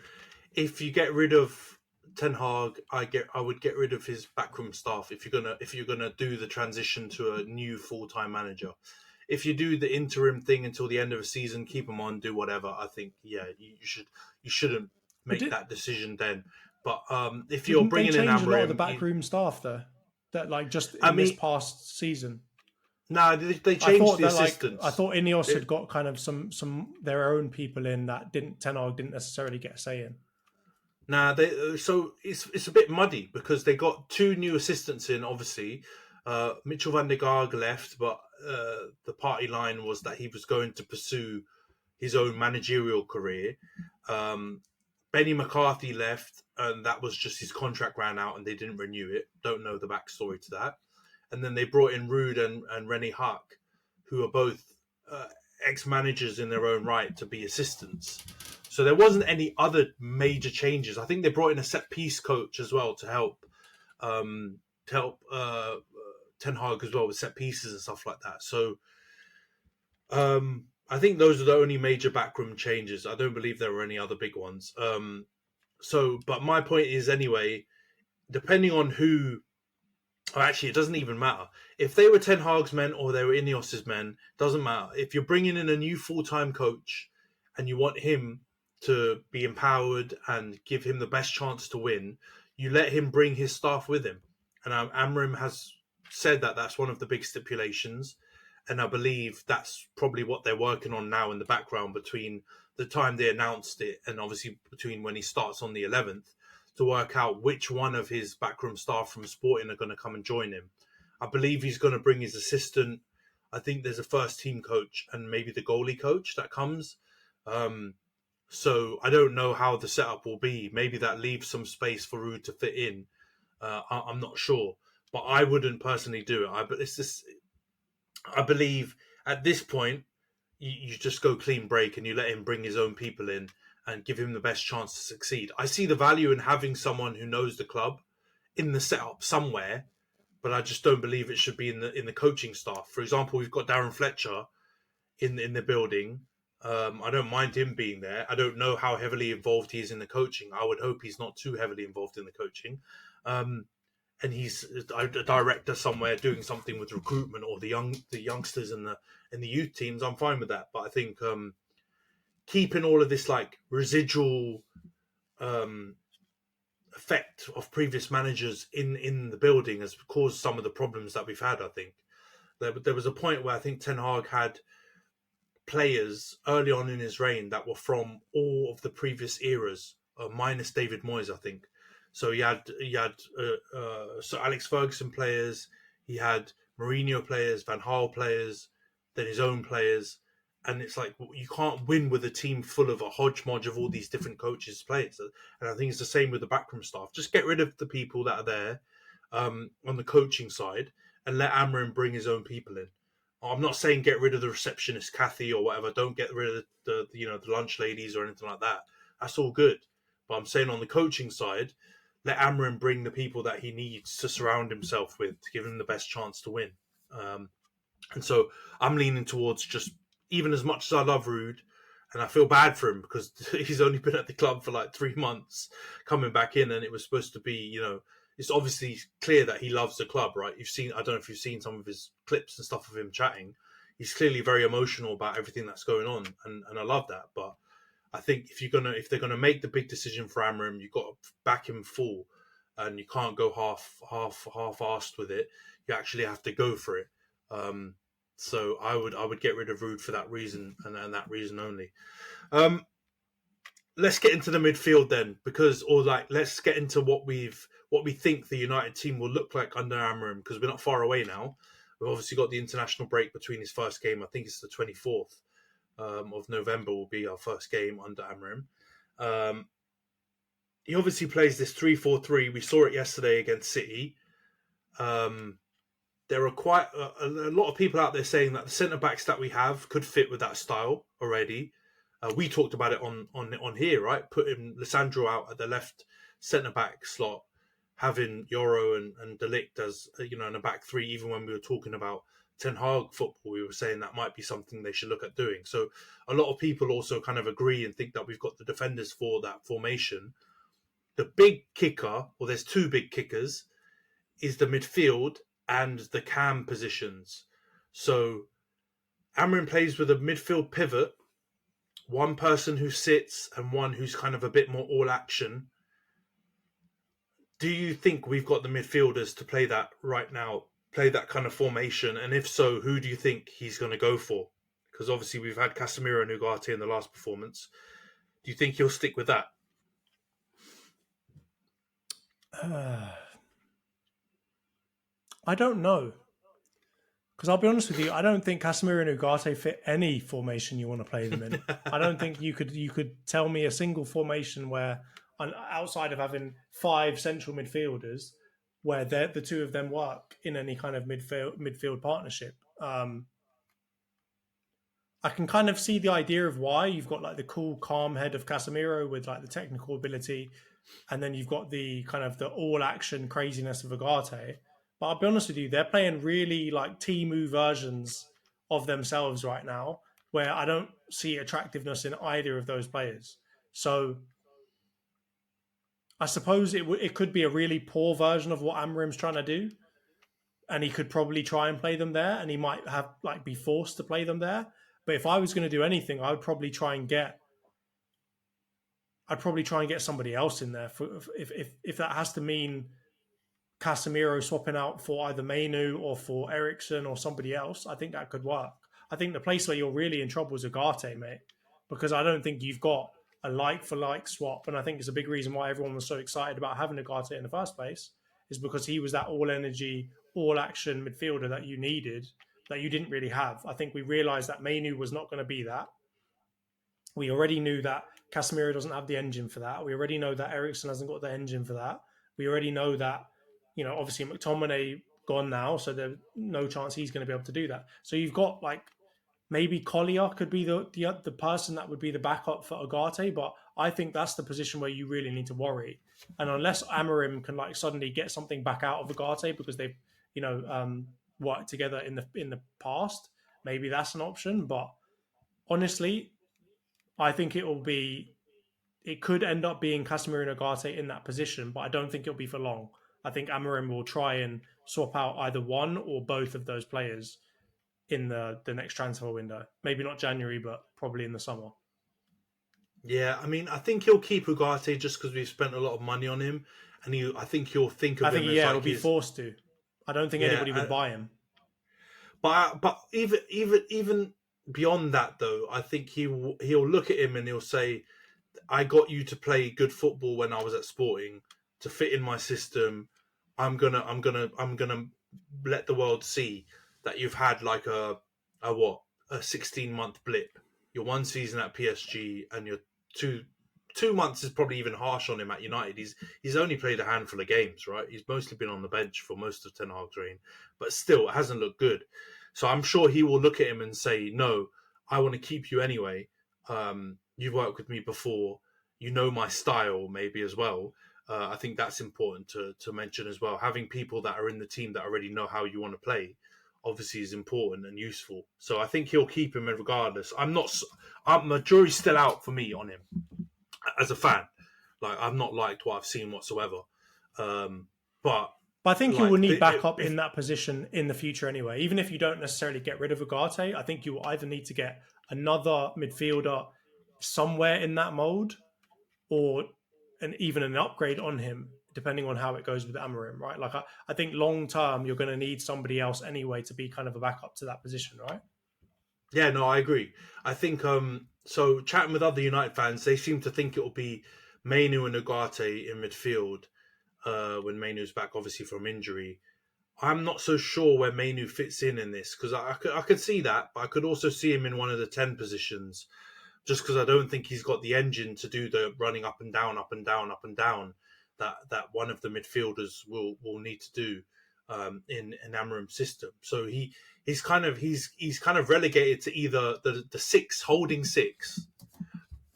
if you get rid of Ten Hag, I would get rid of his backroom staff if you're gonna do the transition to a new full-time manager. If you do the interim thing until the end of the season, keep him on, do whatever. I think you shouldn't make that decision then. But if you're bringing in Amorim, a lot of the backroom staff there, that just in this past season. No, they changed the assistants. I thought Ineos had got kind of some their own people in that Ten Hag didn't necessarily get a say in. Nah, so it's a bit muddy because they got 2 new assistants in. Obviously, Mitchell van der Gaag left, but the party line was that he was going to pursue his own managerial career. Benny McCarthy left, and that was just his contract ran out and they didn't renew it. Don't know the backstory to that. And then they brought in Rude and Rennie Huck, who are both ex-managers in their own right, to be assistants. So there wasn't any other major changes. I think they brought in a set-piece coach as well to help Ten Hag as well with set pieces and stuff like that. So I think those are the only major backroom changes. I don't believe there were any other big ones. But my point is anyway, depending on who, or actually it doesn't even matter. If they were Ten Hag's men or they were Ineos's men, doesn't matter. If you're bringing in a new full-time coach and you want him to be empowered and give him the best chance to win, you let him bring his staff with him. And Amrim has said that that's one of the big stipulations. And I believe that's probably what they're working on now in the background between the time they announced it and obviously between when he starts on the 11th to work out which one of his backroom staff from Sporting are going to come and join him. I believe he's going to bring his assistant. I think there's a first team coach and maybe the goalie coach that comes. So I don't know how the setup will be. Maybe that leaves some space for Ruud to fit in. I'm not sure, but I wouldn't personally do it. I believe at this point, you just go clean break and you let him bring his own people in and give him the best chance to succeed. I see the value in having someone who knows the club in the setup somewhere, but I just don't believe it should be in the coaching staff. For example, we've got Darren Fletcher in the building. I don't mind him being there. I don't know how heavily involved he is in the coaching. I would hope he's not too heavily involved in the coaching. And he's a director somewhere doing something with recruitment or the youngsters and the youth teams. I'm fine with that, but I think keeping all of this like residual effect of previous managers in the building has caused some of the problems that we've had. I think there was a point where I think Ten Hag had players early on in his reign that were from all of the previous eras, minus David Moyes, I think. So he had Sir Alex Ferguson players, he had Mourinho players, Van Gaal players, then his own players, and it's like you can't win with a team full of a hodgepodge of all these different coaches' players. And I think it's the same with the backroom staff. Just get rid of the people that are there on the coaching side and let Amrin bring his own people in. I'm not saying get rid of the receptionist Kathy or whatever. Don't get rid of the lunch ladies or anything like that. That's all good. But I'm saying on the coaching side, let Amrin bring the people that he needs to surround himself with to give him the best chance to win. And so I'm leaning towards just, even as much as I love Ruud, and I feel bad for him because he's only been at the club for like 3 months coming back in, and it was supposed to be, it's obviously clear that he loves the club, right? I don't know if you've seen some of his clips and stuff of him chatting. He's clearly very emotional about everything that's going on, and I love that. But I think if they're gonna make the big decision for Amram, you've got to back him full, and you can't go half-assed with it. You actually have to go for it. So I would get rid of Ruud for that reason and that reason only. Let's get into the midfield then, let's get into what we think the United team will look like under Amram, because we're not far away now. We've obviously got the international break between his first game. I think it's the 24th of November will be our first game under Amram. He obviously plays this 3-4-3. We saw it yesterday against City. There are quite a lot of people out there saying that the centre-backs that we have could fit with that style already. We talked about it on here, right? Putting Lissandro out at the left centre-back slot, having Yoro and De Ligt as, in a back three. Even when we were talking about Ten Hag football, we were saying that might be something they should look at doing. So a lot of people also kind of agree and think that we've got the defenders for that formation. The big kicker, or there's two big kickers, is the midfield and the cam positions. So Amrin plays with a midfield pivot, one person who sits and one who's kind of a bit more all action. Do you think we've got the midfielders to play that right now, play that kind of formation? And if so, who do you think he's going to go for? Because obviously we've had Casemiro and Ugarte in the last performance. Do you think he'll stick with that? I don't know. Because I'll be honest with you, I don't think Casemiro and Ugarte fit any formation you want to play them in. I don't think you could tell me a single formation where, outside of having 5 central midfielders, where the two of them work in any kind of midfield partnership. I can kind of see the idea of why you've got like the cool, calm head of Casemiro with like the technical ability, and then you've got the kind of the all-action craziness of Ugarte. But I'll be honest with you, they're playing really like Timu versions of themselves right now, where I don't see attractiveness in either of those players. So I suppose it could be a really poor version of what Amorim's trying to do, and he could probably try and play them there, and he might have like be forced to play them there. But if I was going to do anything, I'd probably try and get somebody else in there. If that has to mean Casemiro swapping out for either Mainu or for Eriksen or somebody else, I think that could work. I think the place where you're really in trouble is Ugarte, mate, because I don't think you've got a like-for-like swap. And I think it's a big reason why everyone was so excited about having Ugarte in the first place, is because he was that all-energy, all-action midfielder that you needed, that you didn't really have. I think we realised that Mainu was not going to be that. We already knew that Casemiro doesn't have the engine for that. We already know that Eriksen hasn't got the engine for that. We already know that, obviously McTominay gone now, so there's no chance he's going to be able to do that. So you've got like, maybe Collier could be the person that would be the backup for Ugarte, but I think that's the position where you really need to worry. And unless Amorim can like suddenly get something back out of Ugarte because they've, worked together in the past, maybe that's an option. But honestly, I think it could end up being Casemiro and Ugarte in that position, but I don't think it'll be for long. I think Amorim will try and swap out either one or both of those players in the next transfer window. Maybe not January, but probably in the summer. Yeah, I mean, I think he'll keep Ugarte just because we've spent a lot of money on him, and I think he'll think of him as he'll be forced to. I don't think anybody would buy him. But even beyond that, though, I think he'll look at him and he'll say, "I got you to play good football when I was at Sporting to fit in my system. I'm gonna let the world see that you've had like a 16-month blip. Your one season at PSG and your two months is probably even harsh on him at United. He's only played a handful of games, right? He's mostly been on the bench for most of Ten Hag's reign, but still, it hasn't looked good. So I'm sure he will look at him and say, no, I want to keep you anyway. You've worked with me before. You know my style maybe as well. I think that's important to mention as well. Having people that are in the team that already know how you want to play obviously is important and useful. So I think he'll keep him regardless. The jury's still out for me on him as a fan. Like, I've not liked what I've seen whatsoever. But I think you will need backup in that position in the future anyway. Even if you don't necessarily get rid of Ugarte, I think you will either need to get another midfielder somewhere in that mould, or even an upgrade on him, depending on how it goes with Amorim, right? Like, I think long term, you're going to need somebody else anyway to be kind of a backup to that position, right? Yeah, no, I agree. I think, so chatting with other United fans, they seem to think it'll be Mainu and Ugarte in midfield when Mainu's back, obviously, from injury. I'm not so sure where Mainu fits in this, because I could see that, but I could also see him in one of the 10 positions, just because I don't think he's got the engine to do the running up and down, up and down, up and down that one of the midfielders will need to do in an Amorim's system. So he's kind of relegated to either the holding six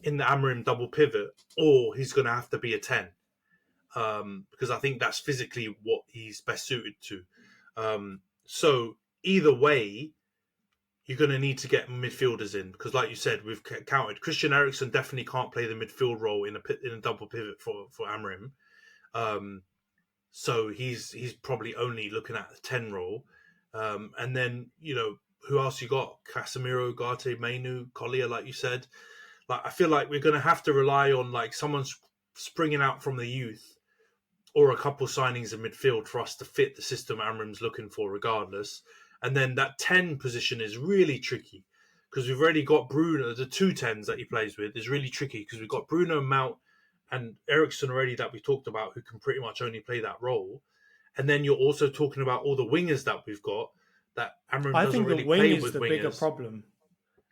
in the Amorim double pivot, or he's going to have to be a 10, because I think that's physically what he's best suited to. So either way, you're going to need to get midfielders in, because, like you said, we've counted Christian Eriksen definitely can't play the midfield role in a double pivot for Amorim. So he's probably only looking at the 10 role. And then, who else you got? Casemiro, Ugarte, Mainu, Collier, like you said. Like, I feel like we're going to have to rely on like someone springing out from the youth, or a couple signings in midfield for us to fit the system Amorim's looking for regardless. And then that 10 position is really tricky, because we've already got Bruno. The 2 10s that he plays with is really tricky, because we've got Bruno, Mount, and Eriksen already that we talked about, who can pretty much only play that role. And then you're also talking about all the wingers that we've got that Amram I doesn't think really the wing play is with the wingers. bigger problem.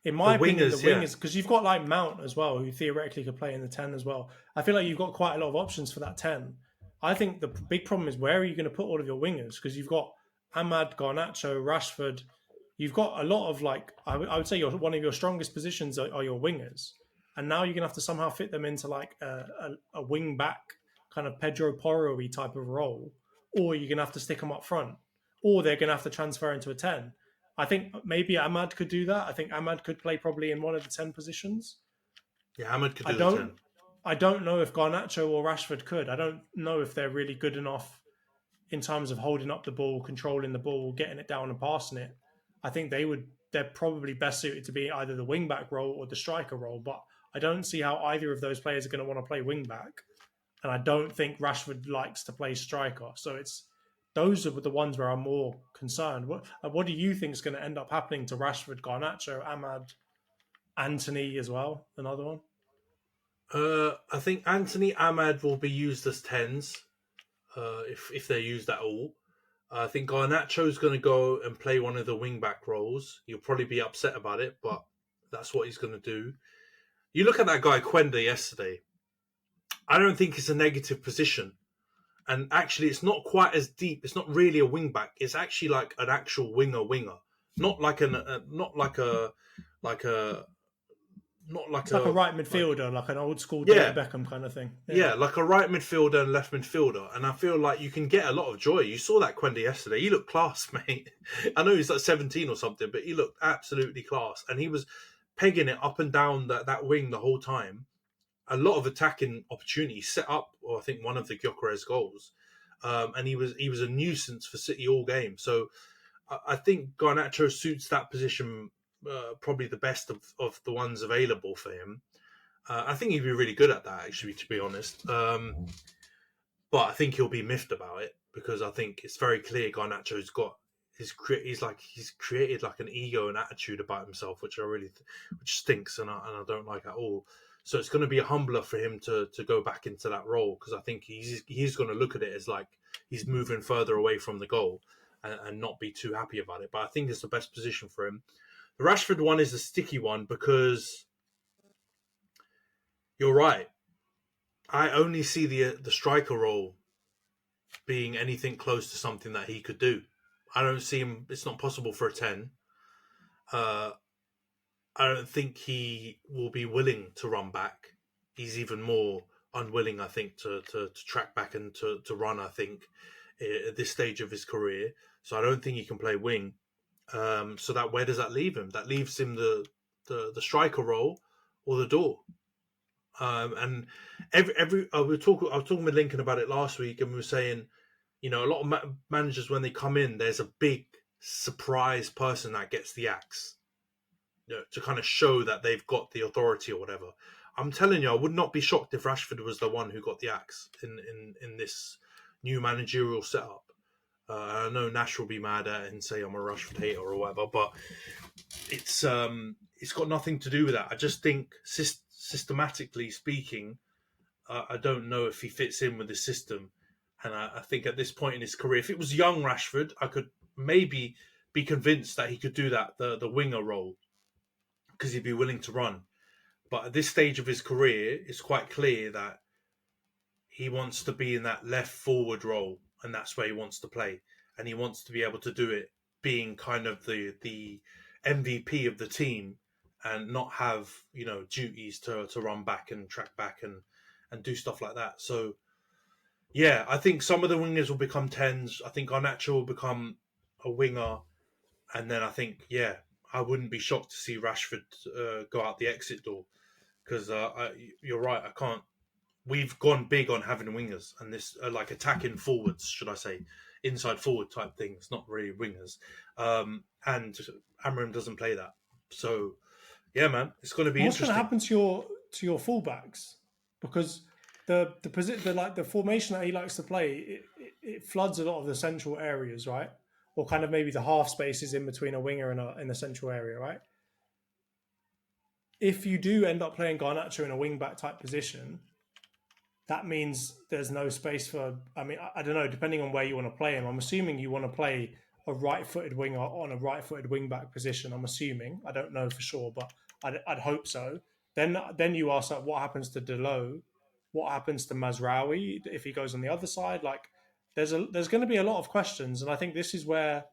In my opinion, the wingers, wing yeah. is because you've got like Mount as well, who theoretically could play in the 10 as well. I feel like you've got quite a lot of options for that 10. I think the big problem is where are you going to put all of your wingers? Because you've got Ahmad, Garnacho, Rashford. You've got a lot of like, I would say one of your strongest positions are your wingers. And now you're going to have to somehow fit them into like a wing back kind of Pedro Porro-y type of role. Or you're going to have to stick them up front. Or they're going to have to transfer into a 10. I think maybe Ahmad could do that. I think Ahmad could play probably in one of the 10 positions. Yeah, Ahmad could I do the 10. don't know if Garnacho or Rashford could. I don't know if they're really good enough in terms of holding up the ball, controlling the ball, getting it down and passing it. I think they're probably best suited to be either the wing back role or the striker role. But I don't see how either of those players are going to want to play wing back. And I don't think Rashford likes to play striker. So those are the ones where I'm more concerned. What do you think is going to end up happening to Rashford, Garnacho, Ahmad, Antony as well? Another one. I think Antony, Ahmad will be used as 10s if they're used at all. I think Garnacho's going to go and play one of the wing back roles. You'll probably be upset about it, but that's what he's going to do. You look at that guy Quenda yesterday. I don't think it's a negative position. And actually, it's not quite as deep. It's not really a wing back. It's actually like an actual winger, not like a right midfielder, like an old school Yeah. David Beckham kind of thing. Yeah, like a right midfielder and left midfielder. And I feel like you can get a lot of joy. You saw that Quenda yesterday. He looked class, mate. I know he's like 17 or something, but he looked absolutely class. And he was pegging it up and down that wing the whole time. A lot of attacking opportunities set up, or I think one of the Gyökeres goals. And he was a nuisance for City all game. So I think Garnacho suits that position probably the best of the ones available for him. I think he'd be really good at that, actually, to be honest. But I think he'll be miffed about it because I think it's very clear Garnacho's got he's created like an ego and attitude about himself, which which stinks and I don't like at all. So it's going to be a humbler for him to go back into that role because I think he's going to look at it as like he's moving further away from the goal and not be too happy about it. But I think it's the best position for him. The Rashford one is a sticky one because you're right. I only see the striker role being anything close to something that he could do. I don't see him. It's not possible for a 10. I don't think he will be willing to run back. He's even more unwilling, I think, to track back and to run, I think, at this stage of his career. So I don't think he can play wing. So where does that leave him? That leaves him the striker role or the door. And I was talking with Lincoln about it last week, and we were saying, a lot of managers when they come in, there's a big surprise person that gets the axe, to kind of show that they've got the authority or whatever. I'm telling you, I would not be shocked if Rashford was the one who got the axe in this new managerial setup. I know Nash will be mad at it and say I'm a Rashford hater or whatever, but it's got nothing to do with that. I just think systematically speaking, I don't know if he fits in with the system. And I think at this point in his career, if it was young Rashford, I could maybe be convinced that he could do that, the winger role, because he'd be willing to run. But at this stage of his career, it's quite clear that he wants to be in that left forward role, and that's where he wants to play. And he wants to be able to do it being kind of the MVP of the team and not have, duties to run back and track back and do stuff like that. So, yeah, I think some of the wingers will become 10s. I think Garnacho will become a winger. And then I think, I wouldn't be shocked to see Rashford go out the exit door because you're right. I can't. We've gone big on having wingers and this like attacking forwards, should I say, inside forward type things, not really wingers. And Amram doesn't play that. So, yeah, man, it's going to be What's interesting. What's going to happen to your fullbacks? Because the formation that he likes to play, it floods a lot of the central areas, right? Or kind of maybe the half spaces in between a winger and in the central area, right? If you do end up playing Garnacho in a wing-back type position, that means there's no space for... I mean, I don't know, depending on where you want to play him. I'm assuming you want to play a right-footed winger on a right-footed wing-back position, I'm assuming. I don't know for sure, but I'd hope so. Then you ask, like, what happens to Delo? What happens to Mazraoui if he goes on the other side? Like, there's going to be a lot of questions, and I think this is where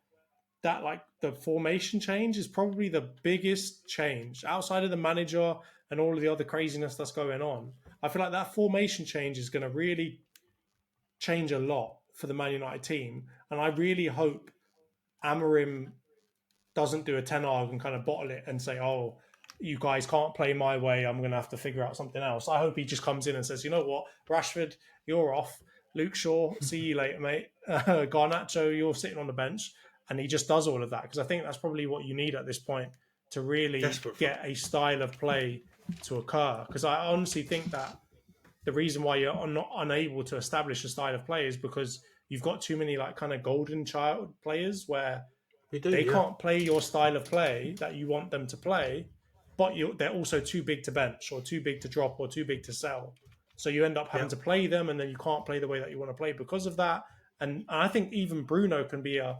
that, like, the formation change is probably the biggest change outside of the manager and all of the other craziness that's going on. I feel like that formation change is going to really change a lot for the Man United team, and I really hope Amorim doesn't do a Ten Hag and kind of bottle it and say, "Oh, you guys can't play my way. I'm going to have to figure out something else." I hope he just comes in and says, "You know what, Rashford, you're off. Luke Shaw, see you later, mate. Garnacho, you're sitting on the bench." And he just does all of that, because I think that's probably what you need at this point to really get a style of play to occur. Because I honestly think that the reason why you're not unable to establish a style of play is because you've got too many, like, kind of golden child players where they can't play your style of play that you want them to play, but they're also too big to bench or too big to drop or too big to sell. So you end up having to play them, and then you can't play the way that you want to play because of that. And I think even Bruno could be a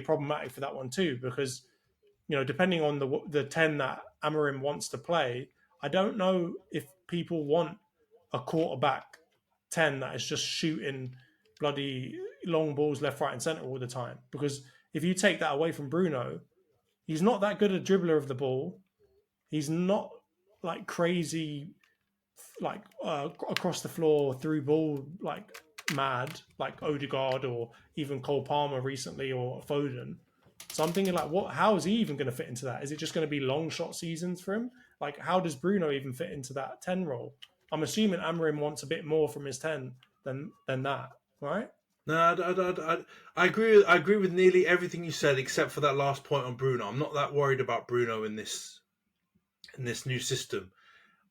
problematic for that one too, because, you know, depending on the 10 that Amorim wants to play, I don't know if people want a quarterback 10 that is just shooting bloody long balls left, right, and centre all the time. Because if you take that away from Bruno, he's not that good a dribbler of the ball. He's not, like, crazy, like, across the floor through ball, like, mad, like Odegaard or even Cole Palmer recently, or Foden. So I'm thinking, like, how is he even going to fit into that? Is it just going to be long shot seasons for him? Like, how does Bruno even fit into that 10 role? I'm assuming Amorim wants a bit more from his 10 than that, right? No, I agree with nearly everything you said, except for that last point on Bruno. I'm not that worried about Bruno in this new system.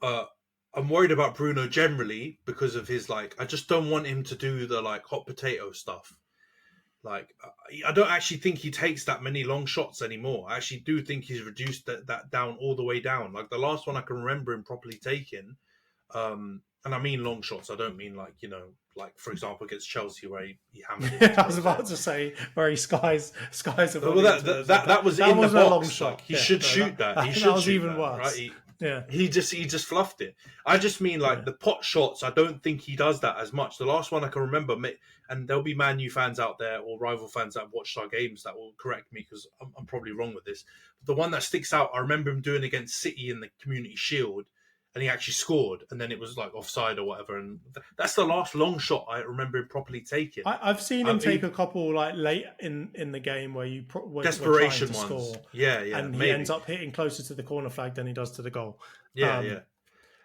I'm worried about Bruno generally because of his, like, I just don't want him to do the, like, hot potato stuff. Like, I don't actually think he takes that many long shots anymore. I actually do think he's reduced that down all the way down. Like, the last one I can remember him properly taking, and I mean long shots. I don't mean, like, you know, like, for example, against Chelsea where he hammered it. I was about to say where he skies. Well, that was in the box. A long shot. Like, he should shoot that. He should shoot even worse. Right? He just fluffed it. I just mean, like, the pot shots. I don't think he does that as much. The last one I can remember, and there'll be Man U fans out there or rival fans that have watched our games that will correct me because I'm probably wrong with this. But the one that sticks out, I remember him doing against City in the Community Shield, and he actually scored, and then it was, like, offside or whatever. And that's the last long shot I remember him properly taking. I've seen him take a couple, like, late in the game where desperation ones. Score. Yeah, and he ends up hitting closer to the corner flag than he does to the goal. Yeah.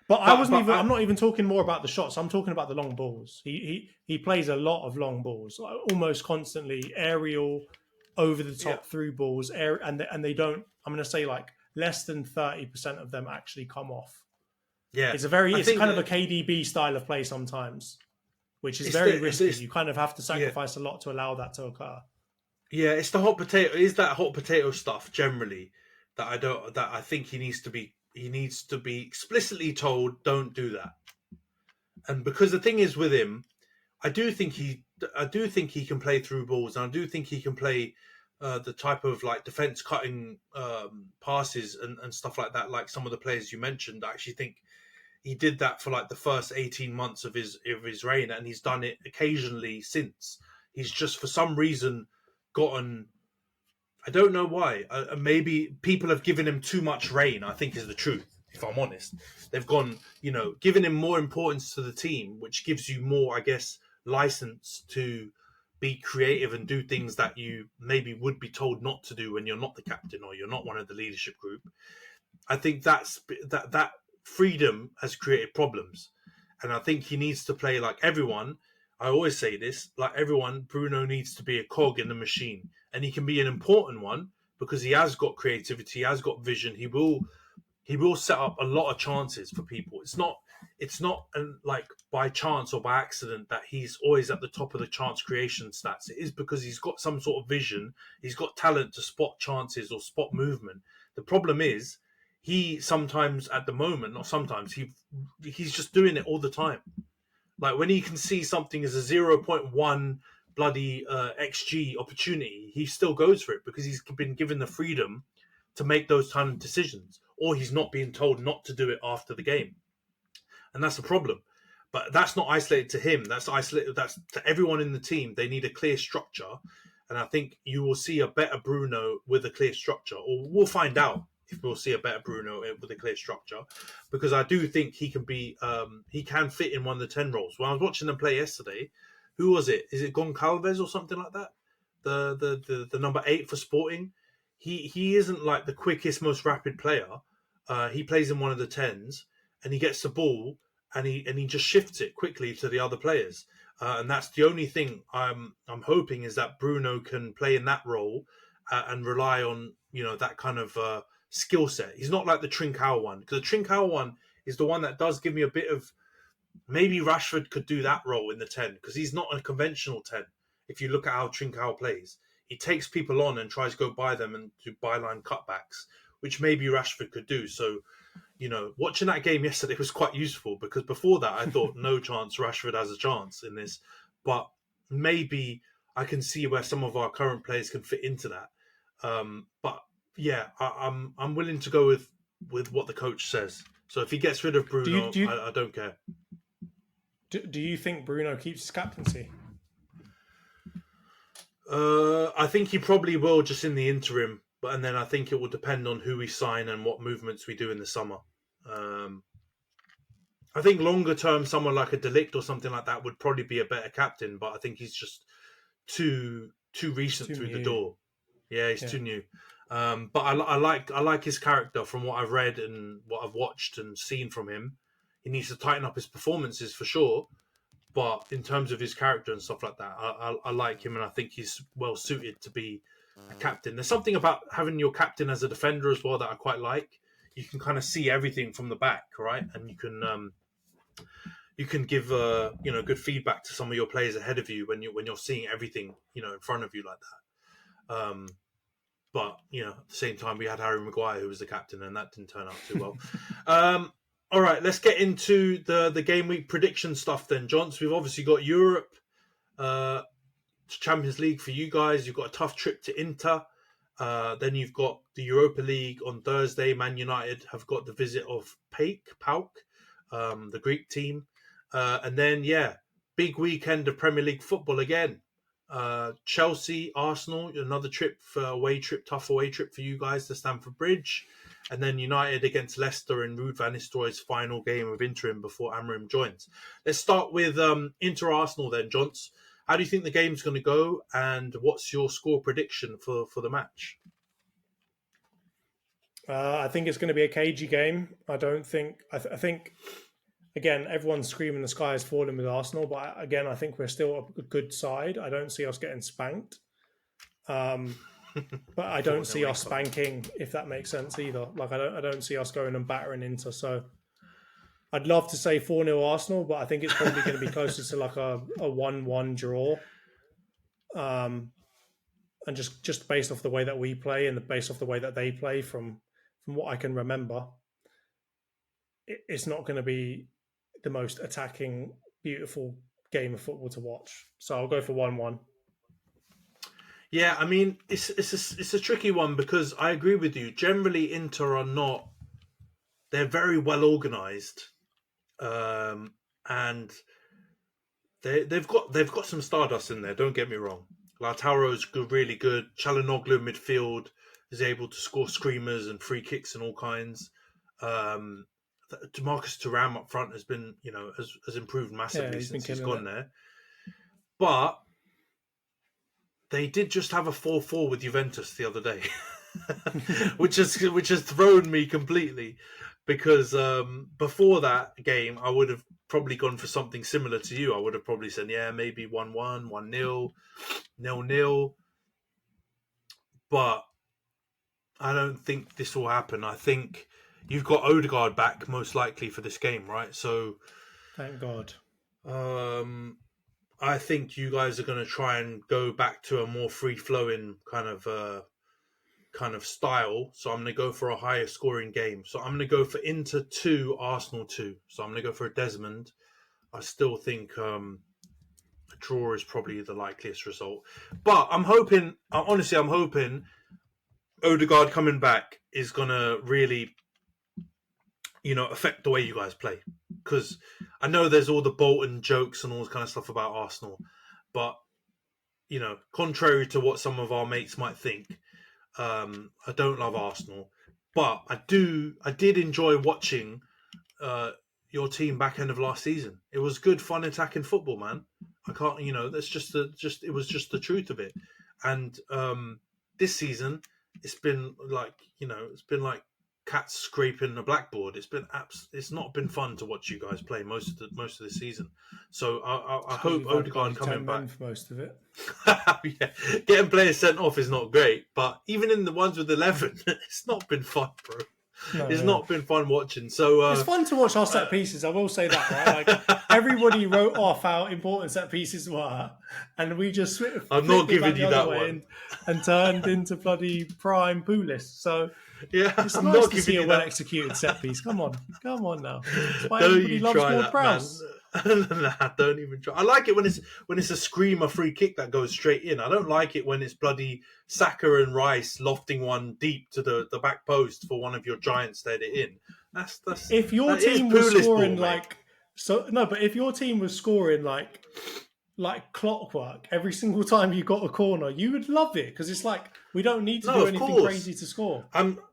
But I'm not even talking more about the shots. I'm talking about the long balls. He plays a lot of long balls, almost constantly, aerial, over the top through balls, and they don't. I'm going to say, like, less than 30% of them actually come off. Yeah, it's kind of a KDB style of play sometimes, which is very risky. You kind of have to sacrifice a lot to allow that to occur. Yeah, it's the hot potato. Is that hot potato stuff generally that I think he needs to be explicitly told, don't do that. And because the thing is with him, I do think he can play through balls, and I do think he can play the type of, like, defense cutting passes and stuff like that. Like some of the players you mentioned, I actually think he did that for, like, the first 18 months of his reign, and he's done it occasionally since. He's just, for some reason, gotten, I don't know why. Maybe people have given him too much reign, I think is the truth, if I'm honest. They've gone, giving him more importance to the team, which gives you more, I guess, license to be creative and do things that you maybe would be told not to do when you're not the captain or you're not one of the leadership group. I think that freedom has created problems. And I think he needs to play like everyone. I always say this, like everyone, Bruno needs to be a cog in the machine. And he can be an important one because he has got creativity, he has got vision. He will set up a lot of chances for people. It's not like by chance or by accident that he's always at the top of the chance creation stats. It is because he's got some sort of vision. He's got talent to spot chances or spot movement. The problem is he sometimes at the moment, not sometimes, he's just doing it all the time. Like when he can see something as a 0.1 bloody XG opportunity, he still goes for it because he's been given the freedom to make those kind of decisions, or he's not being told not to do it after the game. And that's a problem. But that's not isolated to him. That's isolated. That's to everyone in the team. They need a clear structure. And I think you will see a better Bruno with a clear structure, or we'll find out if we'll see a better Bruno with a clear structure, because I do think he can be, he can fit in one of the 10 roles. When I was watching them play yesterday, who was it? Is it Goncalves or something like that? The number 8 for Sporting. He isn't like the quickest, most rapid player. He plays in one of the 10s, and he gets the ball and he just shifts it quickly to the other players. And that's the only thing I'm hoping is that Bruno can play in that role and rely on, that kind of skill set. He's not like the Trincao one, because the Trincao one is the one that does give me a bit of, maybe Rashford could do that role in the 10, because he's not a conventional 10. If you look at how Trincao plays, he takes people on and tries to go by them and do byline cutbacks, which maybe Rashford could do. So, watching that game yesterday was quite useful, because before that I thought no chance Rashford has a chance in this, but maybe I can see where some of our current players can fit into that. But yeah, I'm willing to go with what the coach says. So if he gets rid of Bruno, I don't care. Do you think Bruno keeps his captaincy? I think he probably will, just in the interim. And then I think it will depend on who we sign and what movements we do in the summer. I think longer term, someone like a De Ligt or something like that would probably be a better captain. But I think he's just too recent through the door. Yeah, he's too new. But I like his character from what I've read and what I've watched and seen from him. He needs to tighten up his performances for sure. But in terms of his character and stuff like that, I like him, and I think he's well suited to be a captain. There's something about having your captain as a defender as well that I quite like. You can kind of see everything from the back, right? And you can give good feedback to some of your players ahead of you when you're seeing everything in front of you like that. But at the same time, we had Harry Maguire who was the captain, and that didn't turn out too well. All right, let's get into the game week prediction stuff then, Johns. We've obviously got Europe, Champions League for you guys. You've got a tough trip to Inter. Then you've got the Europa League on Thursday. Man United have got the visit of PAOK, the Greek team. And then, big weekend of Premier League football again. Chelsea, Arsenal, another tough away trip for you guys to Stamford Bridge. And then United against Leicester in Ruud van Nistelrooy's final game of interim before Amorim joins. Let's start with Inter-Arsenal then, Johns. How do you think the game's going to go, and what's your score prediction for the match? I think it's going to be a cagey game. I think, again, everyone's screaming the sky is falling with Arsenal, but again, I think we're still a good side. I don't see us getting spanked. But I don't see us spanking, if that makes sense either. Like I don't see us going and battering Inter. So I'd love to say 4-0 Arsenal, but I think it's probably going to be closer to like a 1-1 draw. And just based off the way that we play and based off the way that they play, from what I can remember, it's not going to be the most attacking, beautiful game of football to watch. So I'll go for 1-1. Yeah, I mean, it's a tricky one, because I agree with you. Generally, Inter are not. They're very well organised, and they've got some stardust in there. Don't get me wrong. Lautaro's really good. Çalhanoğlu midfield is able to score screamers and free kicks and all kinds. Marcus Thuram up front has been, has improved massively since he's gone there. But they did just have a 4-4 with Juventus the other day, which has thrown me completely, because before that game, I would have probably gone for something similar to you. I would have probably said, maybe 1-1, 1-0, 0-0. But I don't think this will happen. I think you've got Odegaard back most likely for this game, right? So, thank God. I think you guys are going to try and go back to a more free-flowing kind of style. So I'm going to go for a higher scoring game. So I'm going to go for Inter 2, Arsenal 2. So I'm going to go for a Desmond. I still think a draw is probably the likeliest result. But I'm hoping, honestly, Odegaard coming back is going to really, affect the way you guys play. Because I know there's all the Bolton jokes and all this kind of stuff about Arsenal. But, contrary to what some of our mates might think, I don't love Arsenal. But I did enjoy watching your team back end of last season. It was good, fun attacking football, man. I can't, that's it was just the truth of it. And this season, it's been like, it's been like cats scraping a blackboard. It's not been fun to watch you guys play most of the season. So I hope Odegaard coming back for most of it. Yeah, getting players sent off is not great, but even in the ones with 11, it's not been fun, bro. It's not been fun watching. So it's fun to watch our set pieces. I will say that, right? Like everybody wrote off how important set pieces were, and we just I'm not giving you that one and turned into bloody prime Pulis. So yeah, it's I'm nice not to giving see you a well executed set piece. Come on now. That's why don't everybody you loves try Ward that, Prowse. man. Nah, don't even try. I like it when it's a screamer free kick that goes straight in. I don't like it when it's bloody Saka and Rice lofting one deep to the back post for one of your giants to head it in. That's if your team was scoring but if your team was scoring like clockwork every single time you got a corner, you would love it because it's like we don't need to do anything crazy to score.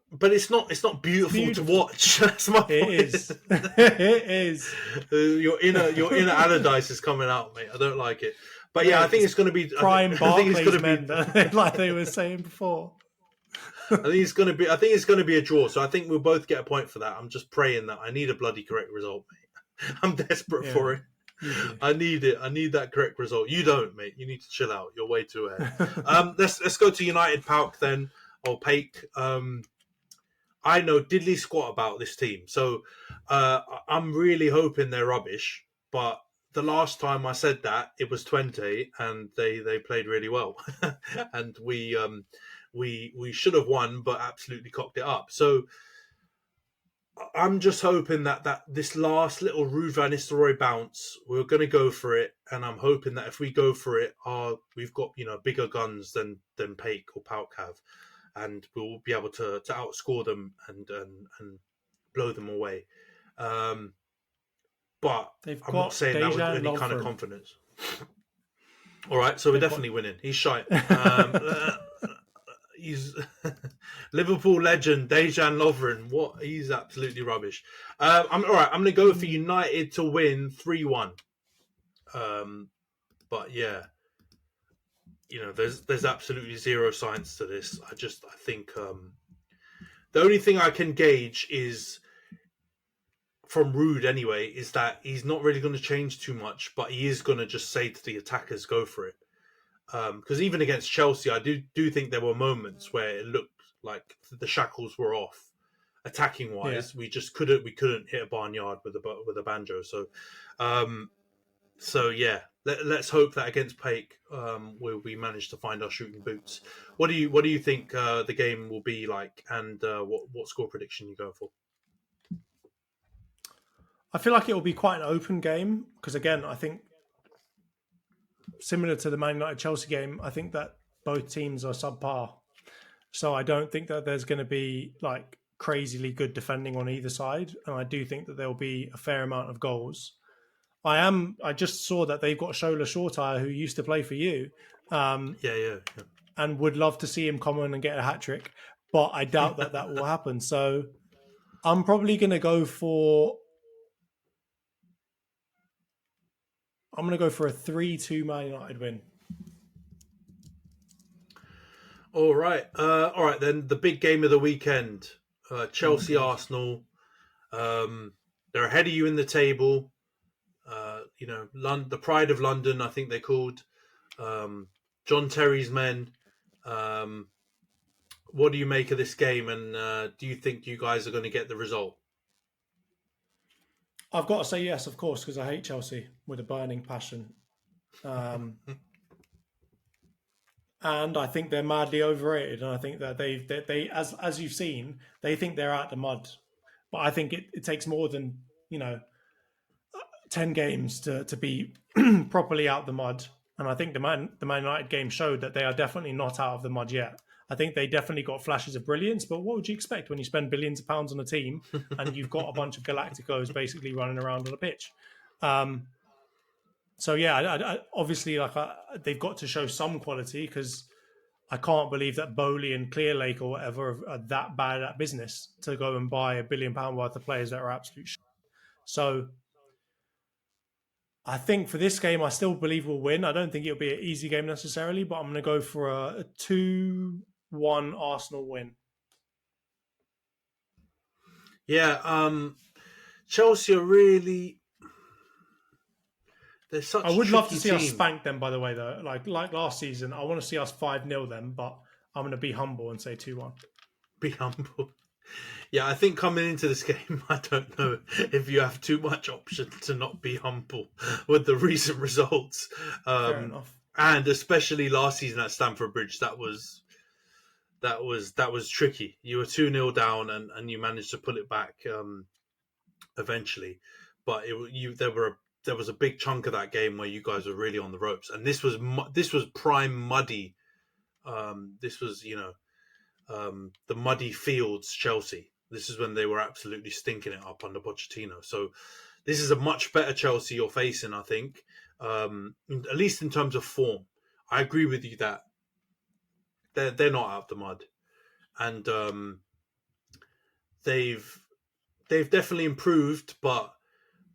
But it's not beautiful to watch. That's my point. It is. It is. Your inner Allardyce is coming out, mate. I don't like it. But yeah, I think it's going to be prime Barclays men, like they were saying before. I think it's going to be a draw. So I think we'll both get a point for that. I'm just praying that I need a bloody correct result, mate. I'm desperate for it. I need it. I need that correct result. You don't, mate. You need to chill out. You're way too ahead. Let's go to United Pauk then, or Paik. I know diddly squat about this team, so I'm really hoping they're rubbish. But the last time I said that, it was 20, and they played really well, and we should have won, but absolutely cocked it up. So I'm just hoping that this last little Ruud van Nistelrooy bounce, we're going to go for it, and I'm hoping that if we go for it, we've got bigger guns than Paik or Pauk have. And we'll be able to outscore them and blow them away. But I'm not saying that with any kind of confidence. All right, so we're definitely winning. He's shite. He's Liverpool legend Dejan Lovren. He's absolutely rubbish. I'm all right. I'm going to go for United to win 3-1. But yeah. There's absolutely zero science to this. I think the only thing I can gauge is from Ruud anyway, is that he's not really going to change too much, but he is going to just say to the attackers, go for it. Because even against Chelsea, I do think there were moments where it looked like the shackles were off, attacking wise. Yeah. We couldn't hit a barnyard with a banjo. So yeah. Let's hope that against Paik, we manage to find our shooting boots. What do you think the game will be like, and what score prediction you go for? I feel like it will be quite an open game because, again, I think similar to the Man United Chelsea game, I think that both teams are subpar. So I don't think that there's going to be like crazily good defending on either side, and I do think that there will be a fair amount of goals. I just saw that they've got Shola Shortire, who used to play for you. Yeah. And would love to see him come in and get a hat-trick, but I doubt that will happen. So I'm probably going to go for a 3-2 Man United win. All right then. The big game of the weekend, Chelsea-Arsenal. They're ahead of you in the table. The pride of London, I think they're called. John Terry's men. What do you make of this game, and do you think you guys are going to get the result? I've got to say yes, of course, because I hate Chelsea with a burning passion. And I think they're madly overrated, and I think that they as you've seen, they think they're out the mud. But I think it takes more than, 10 games to be properly out the mud. And I think the Man United game showed that they are definitely not out of the mud yet. I think they definitely got flashes of brilliance, but what would you expect when you spend billions of pounds on a team and you've got a bunch of Galacticos basically running around on a pitch? So yeah, obviously, they've got to show some quality, because I can't believe that Bowley and Clearlake or whatever are that bad at business to go and buy £1 billion worth of players that are absolute shit. So I think for this game, I still believe we'll win. I don't think it'll be an easy game necessarily, but I'm going to go for a 2-1 Arsenal win. Yeah, Chelsea are really... They're such I would love to see team. us spank them, by the way, though. Like last season, I want to see us 5-0 them, but I'm going to be humble and say 2-1. Be humble. Yeah, I think coming into this game, I don't know if you have too much option to not be humble with the recent results. Fair enough. And especially last season at Stamford Bridge, that was tricky. You were 2-0 down and you managed to pull it back eventually. But there was a big chunk of that game where you guys were really on the ropes, and this was prime muddy. This was the muddy fields Chelsea. This is when they were absolutely stinking it up under Pochettino. So this is a much better Chelsea you're facing, I think, at least in terms of form. I agree with you that they're not out the mud, and they've definitely improved, but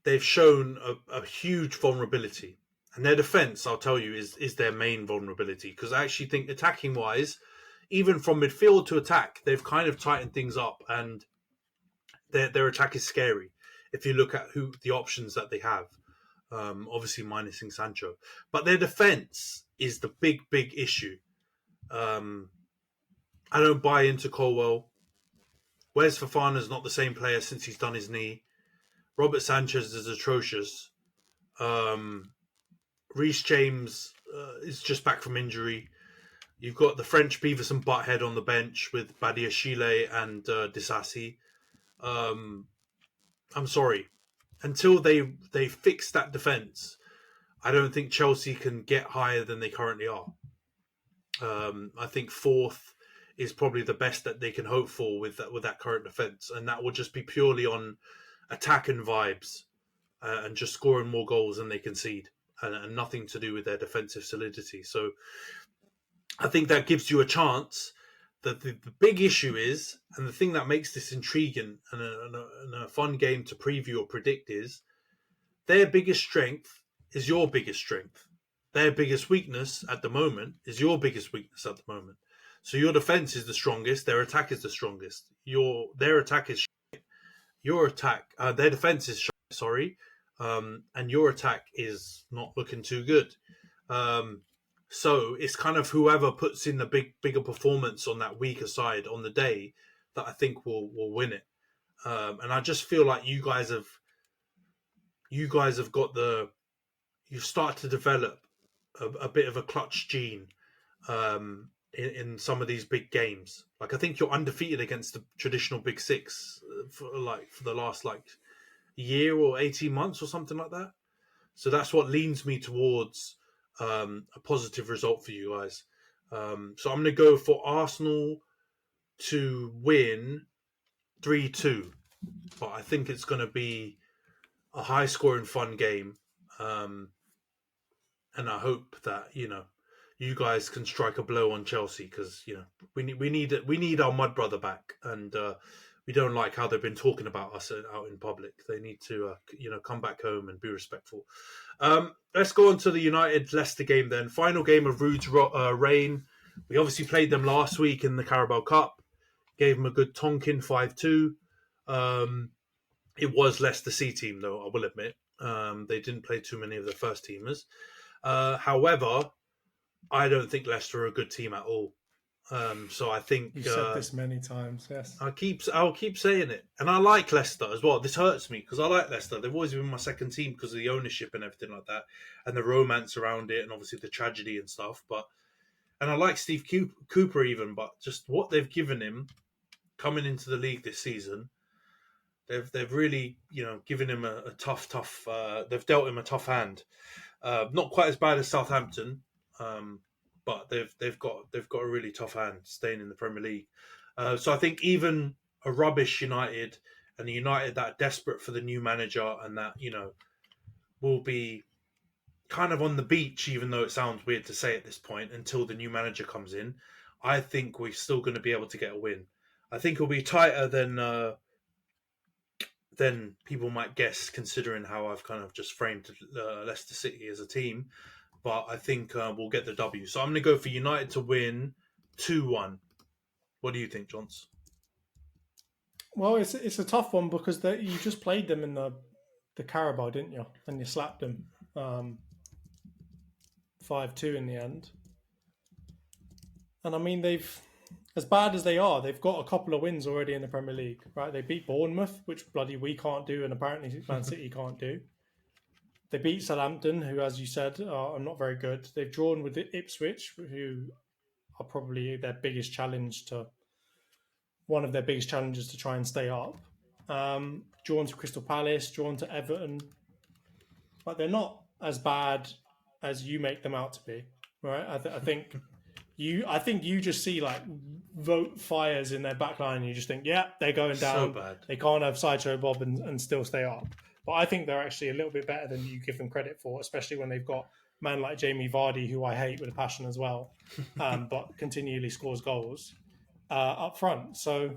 they've shown a huge vulnerability. And their defence, I'll tell you, is their main vulnerability, because I actually think attacking-wise, even from midfield to attack, they've kind of tightened things up, and their attack is scary if you look at the options that they have. Obviously minusing Sancho, but their defence is the big issue. I don't buy into Colwell. Wes Fofana's not the same player since he's done his knee. Robert Sanchez is atrocious. Reece James is just back from injury. You've got the French Beavis and Butthead on the bench with Badiashile and Disasi. I'm sorry. Until they fix that defence, I don't think Chelsea can get higher than they currently are. I think fourth is probably the best that they can hope for with that current defence, and that will just be purely on attack and vibes, and just scoring more goals than they concede, and nothing to do with their defensive solidity. So I think that gives you a chance. The big issue is, and the thing that makes this intriguing and a fun game to preview or predict, is their biggest strength is your biggest strength. Their biggest weakness at the moment is your biggest weakness at the moment. So your defense is the strongest, their attack is the strongest. Their attack is shit. Their defense is shit, sorry, and your attack is not looking too good. So it's kind of whoever puts in the bigger performance on that weaker side on the day that I think will win it. And I just feel like you guys have got you start to develop a bit of a clutch gene in some of these big games. Like, I think you're undefeated against the traditional Big Six for the last year or 18 months or something like that. So that's what leans me towards a positive result for you guys. So I'm going to go for Arsenal to win 3-2. But I think it's going to be a high-scoring, fun game. And I hope that, you guys can strike a blow on Chelsea, because, we need our mud brother back. And we don't like how they've been talking about us out in public. They need to, come back home and be respectful. Let's go on to the United-Leicester game then. Final game of Rude's reign. We obviously played them last week in the Carabao Cup. Gave them a good Tonkin 5-2. It was Leicester C team, though, I will admit. They didn't play too many of the first teamers. However, I don't think Leicester are a good team at all. So I think you've said this many times. Yes, I'll keep saying it, and I like Leicester as well. This hurts me because I like Leicester. They've always been my second team because of the ownership and everything like that, and the romance around it, and obviously the tragedy and stuff. And I like Steve Cooper even, but just what they've given him coming into the league this season, They've really, given him a tough. They've dealt him a tough hand. Not quite as bad as Southampton, but they've got a really tough hand staying in the Premier League. So I think even a rubbish United and a United that are desperate for the new manager and that will be kind of on the beach, even though it sounds weird to say at this point, until the new manager comes in, I think we're still going to be able to get a win. I think it'll be tighter than people might guess, considering how I've kind of just framed Leicester City as a team. But I think we'll get the W. So I'm going to go for United to win 2-1. What do you think, Johns? Well, it's a tough one because you just played them in the Carabao, didn't you? And you slapped them 5-2 in the end. And I mean, as bad as they are, they've got a couple of wins already in the Premier League, right? They beat Bournemouth, which bloody we can't do, and apparently Man City can't do. They beat Southampton, who, as you said, are not very good. They've drawn with Ipswich, who are probably one of their biggest challenges to try and stay up. Drawn to Crystal Palace, drawn to Everton. But they're not as bad as you make them out to be, right? I think you just see like vote fires in their backline and you just think, yeah, they're going down. So bad. They can't have Sideshow Bob and still stay up. But I think they're actually a little bit better than you give them credit for, especially when they've got a man like Jamie Vardy, who I hate with a passion as well, but continually scores goals up front. So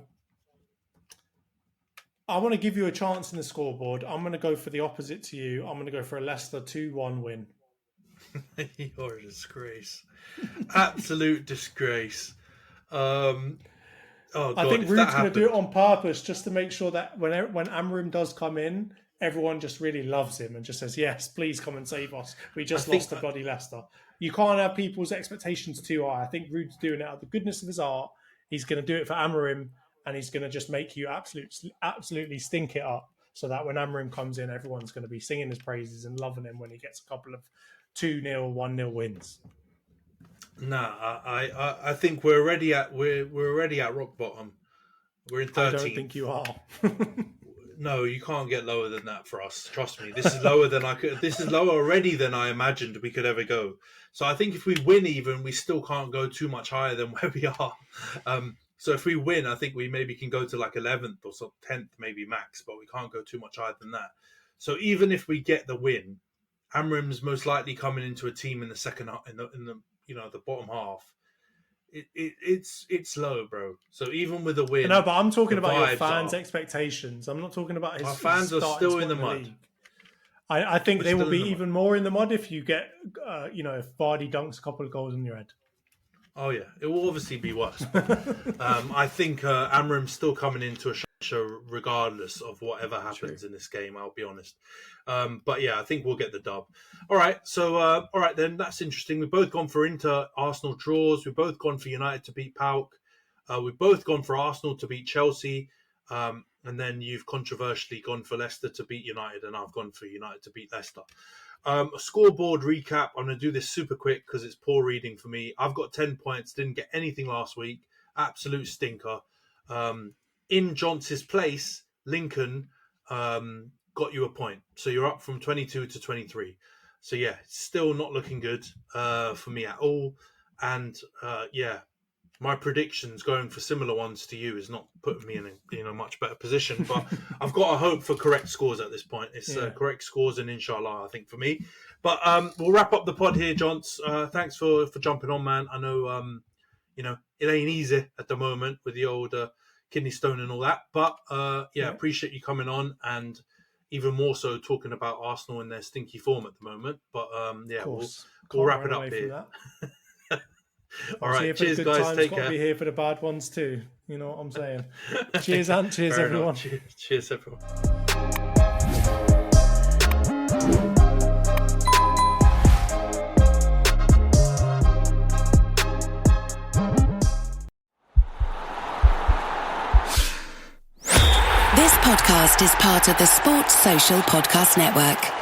I want to give you a chance in the scoreboard. I'm going to go for the opposite to you. I'm going to go for a Leicester 2-1 win. You're a disgrace. Absolute disgrace. God, I think Ruud's going to do it on purpose just to make sure that when Amorim does come in, everyone just really loves him and just says, yes, please come and save us. We just lost to bloody Leicester. You can't have people's expectations too high. I think Ruud's doing it out of the goodness of his heart. He's going to do it for Amorim and he's going to just make you absolutely stink it up so that when Amorim comes in, everyone's going to be singing his praises and loving him when he gets a couple of 2-0, 1-0 wins. Nah, I think we're already at rock bottom. We're in 13th. I don't think you are. No, you can't get lower than that for us. Trust me. This is lower than I could. This is lower already than I imagined we could ever go. So I think if we win, even we still can't go too much higher than where we are. So if we win, I think we maybe can go to like 11th or 10th, maybe max, but we can't go too much higher than that. So even if we get the win, Amorim's most likely coming into a team in the second in the the bottom half. It's low, bro. So even with a win, no, but I'm talking about your fans' expectations. I'm not talking about his. Our fans are still in the mud. I think they will be even more in the mud if you get, if Vardy dunks a couple of goals in your head. Oh yeah, it will obviously be worse. But, I think Amorim's still coming into a show regardless of whatever happens in this game. I'll be honest. But yeah, I think we'll get the dub. All right, so all right then, that's interesting. We've both gone for Inter Arsenal draws. We've both gone for United to beat PAOK. We've both gone for Arsenal to beat Chelsea. And then you've controversially gone for Leicester to beat United, and I've gone for United to beat Leicester. A scoreboard recap. I'm going to do this super quick because it's poor reading for me. I've got 10 points. Didn't get anything last week. Absolute stinker. In Johns's place, Lincoln got you a point. So you're up from 22 to 23. So yeah, still not looking good for me at all. And my predictions going for similar ones to you is not putting me in a much better position. But I've got a hope for correct scores at this point. It's correct scores and inshallah, I think, for me. But we'll wrap up the pod here, Johns. Thanks for jumping on, man. I know, it ain't easy at the moment with the old kidney stone and all that. But appreciate you coming on, and even more so talking about Arsenal and their stinky form at the moment. But we'll wrap it up here. All right, cheers, guys. Take care. Got to be here for the bad ones too. You know what I'm saying? Cheers, Ant. Cheers, everyone. Cheers, everyone. This podcast is part of the Sports Social Podcast Network.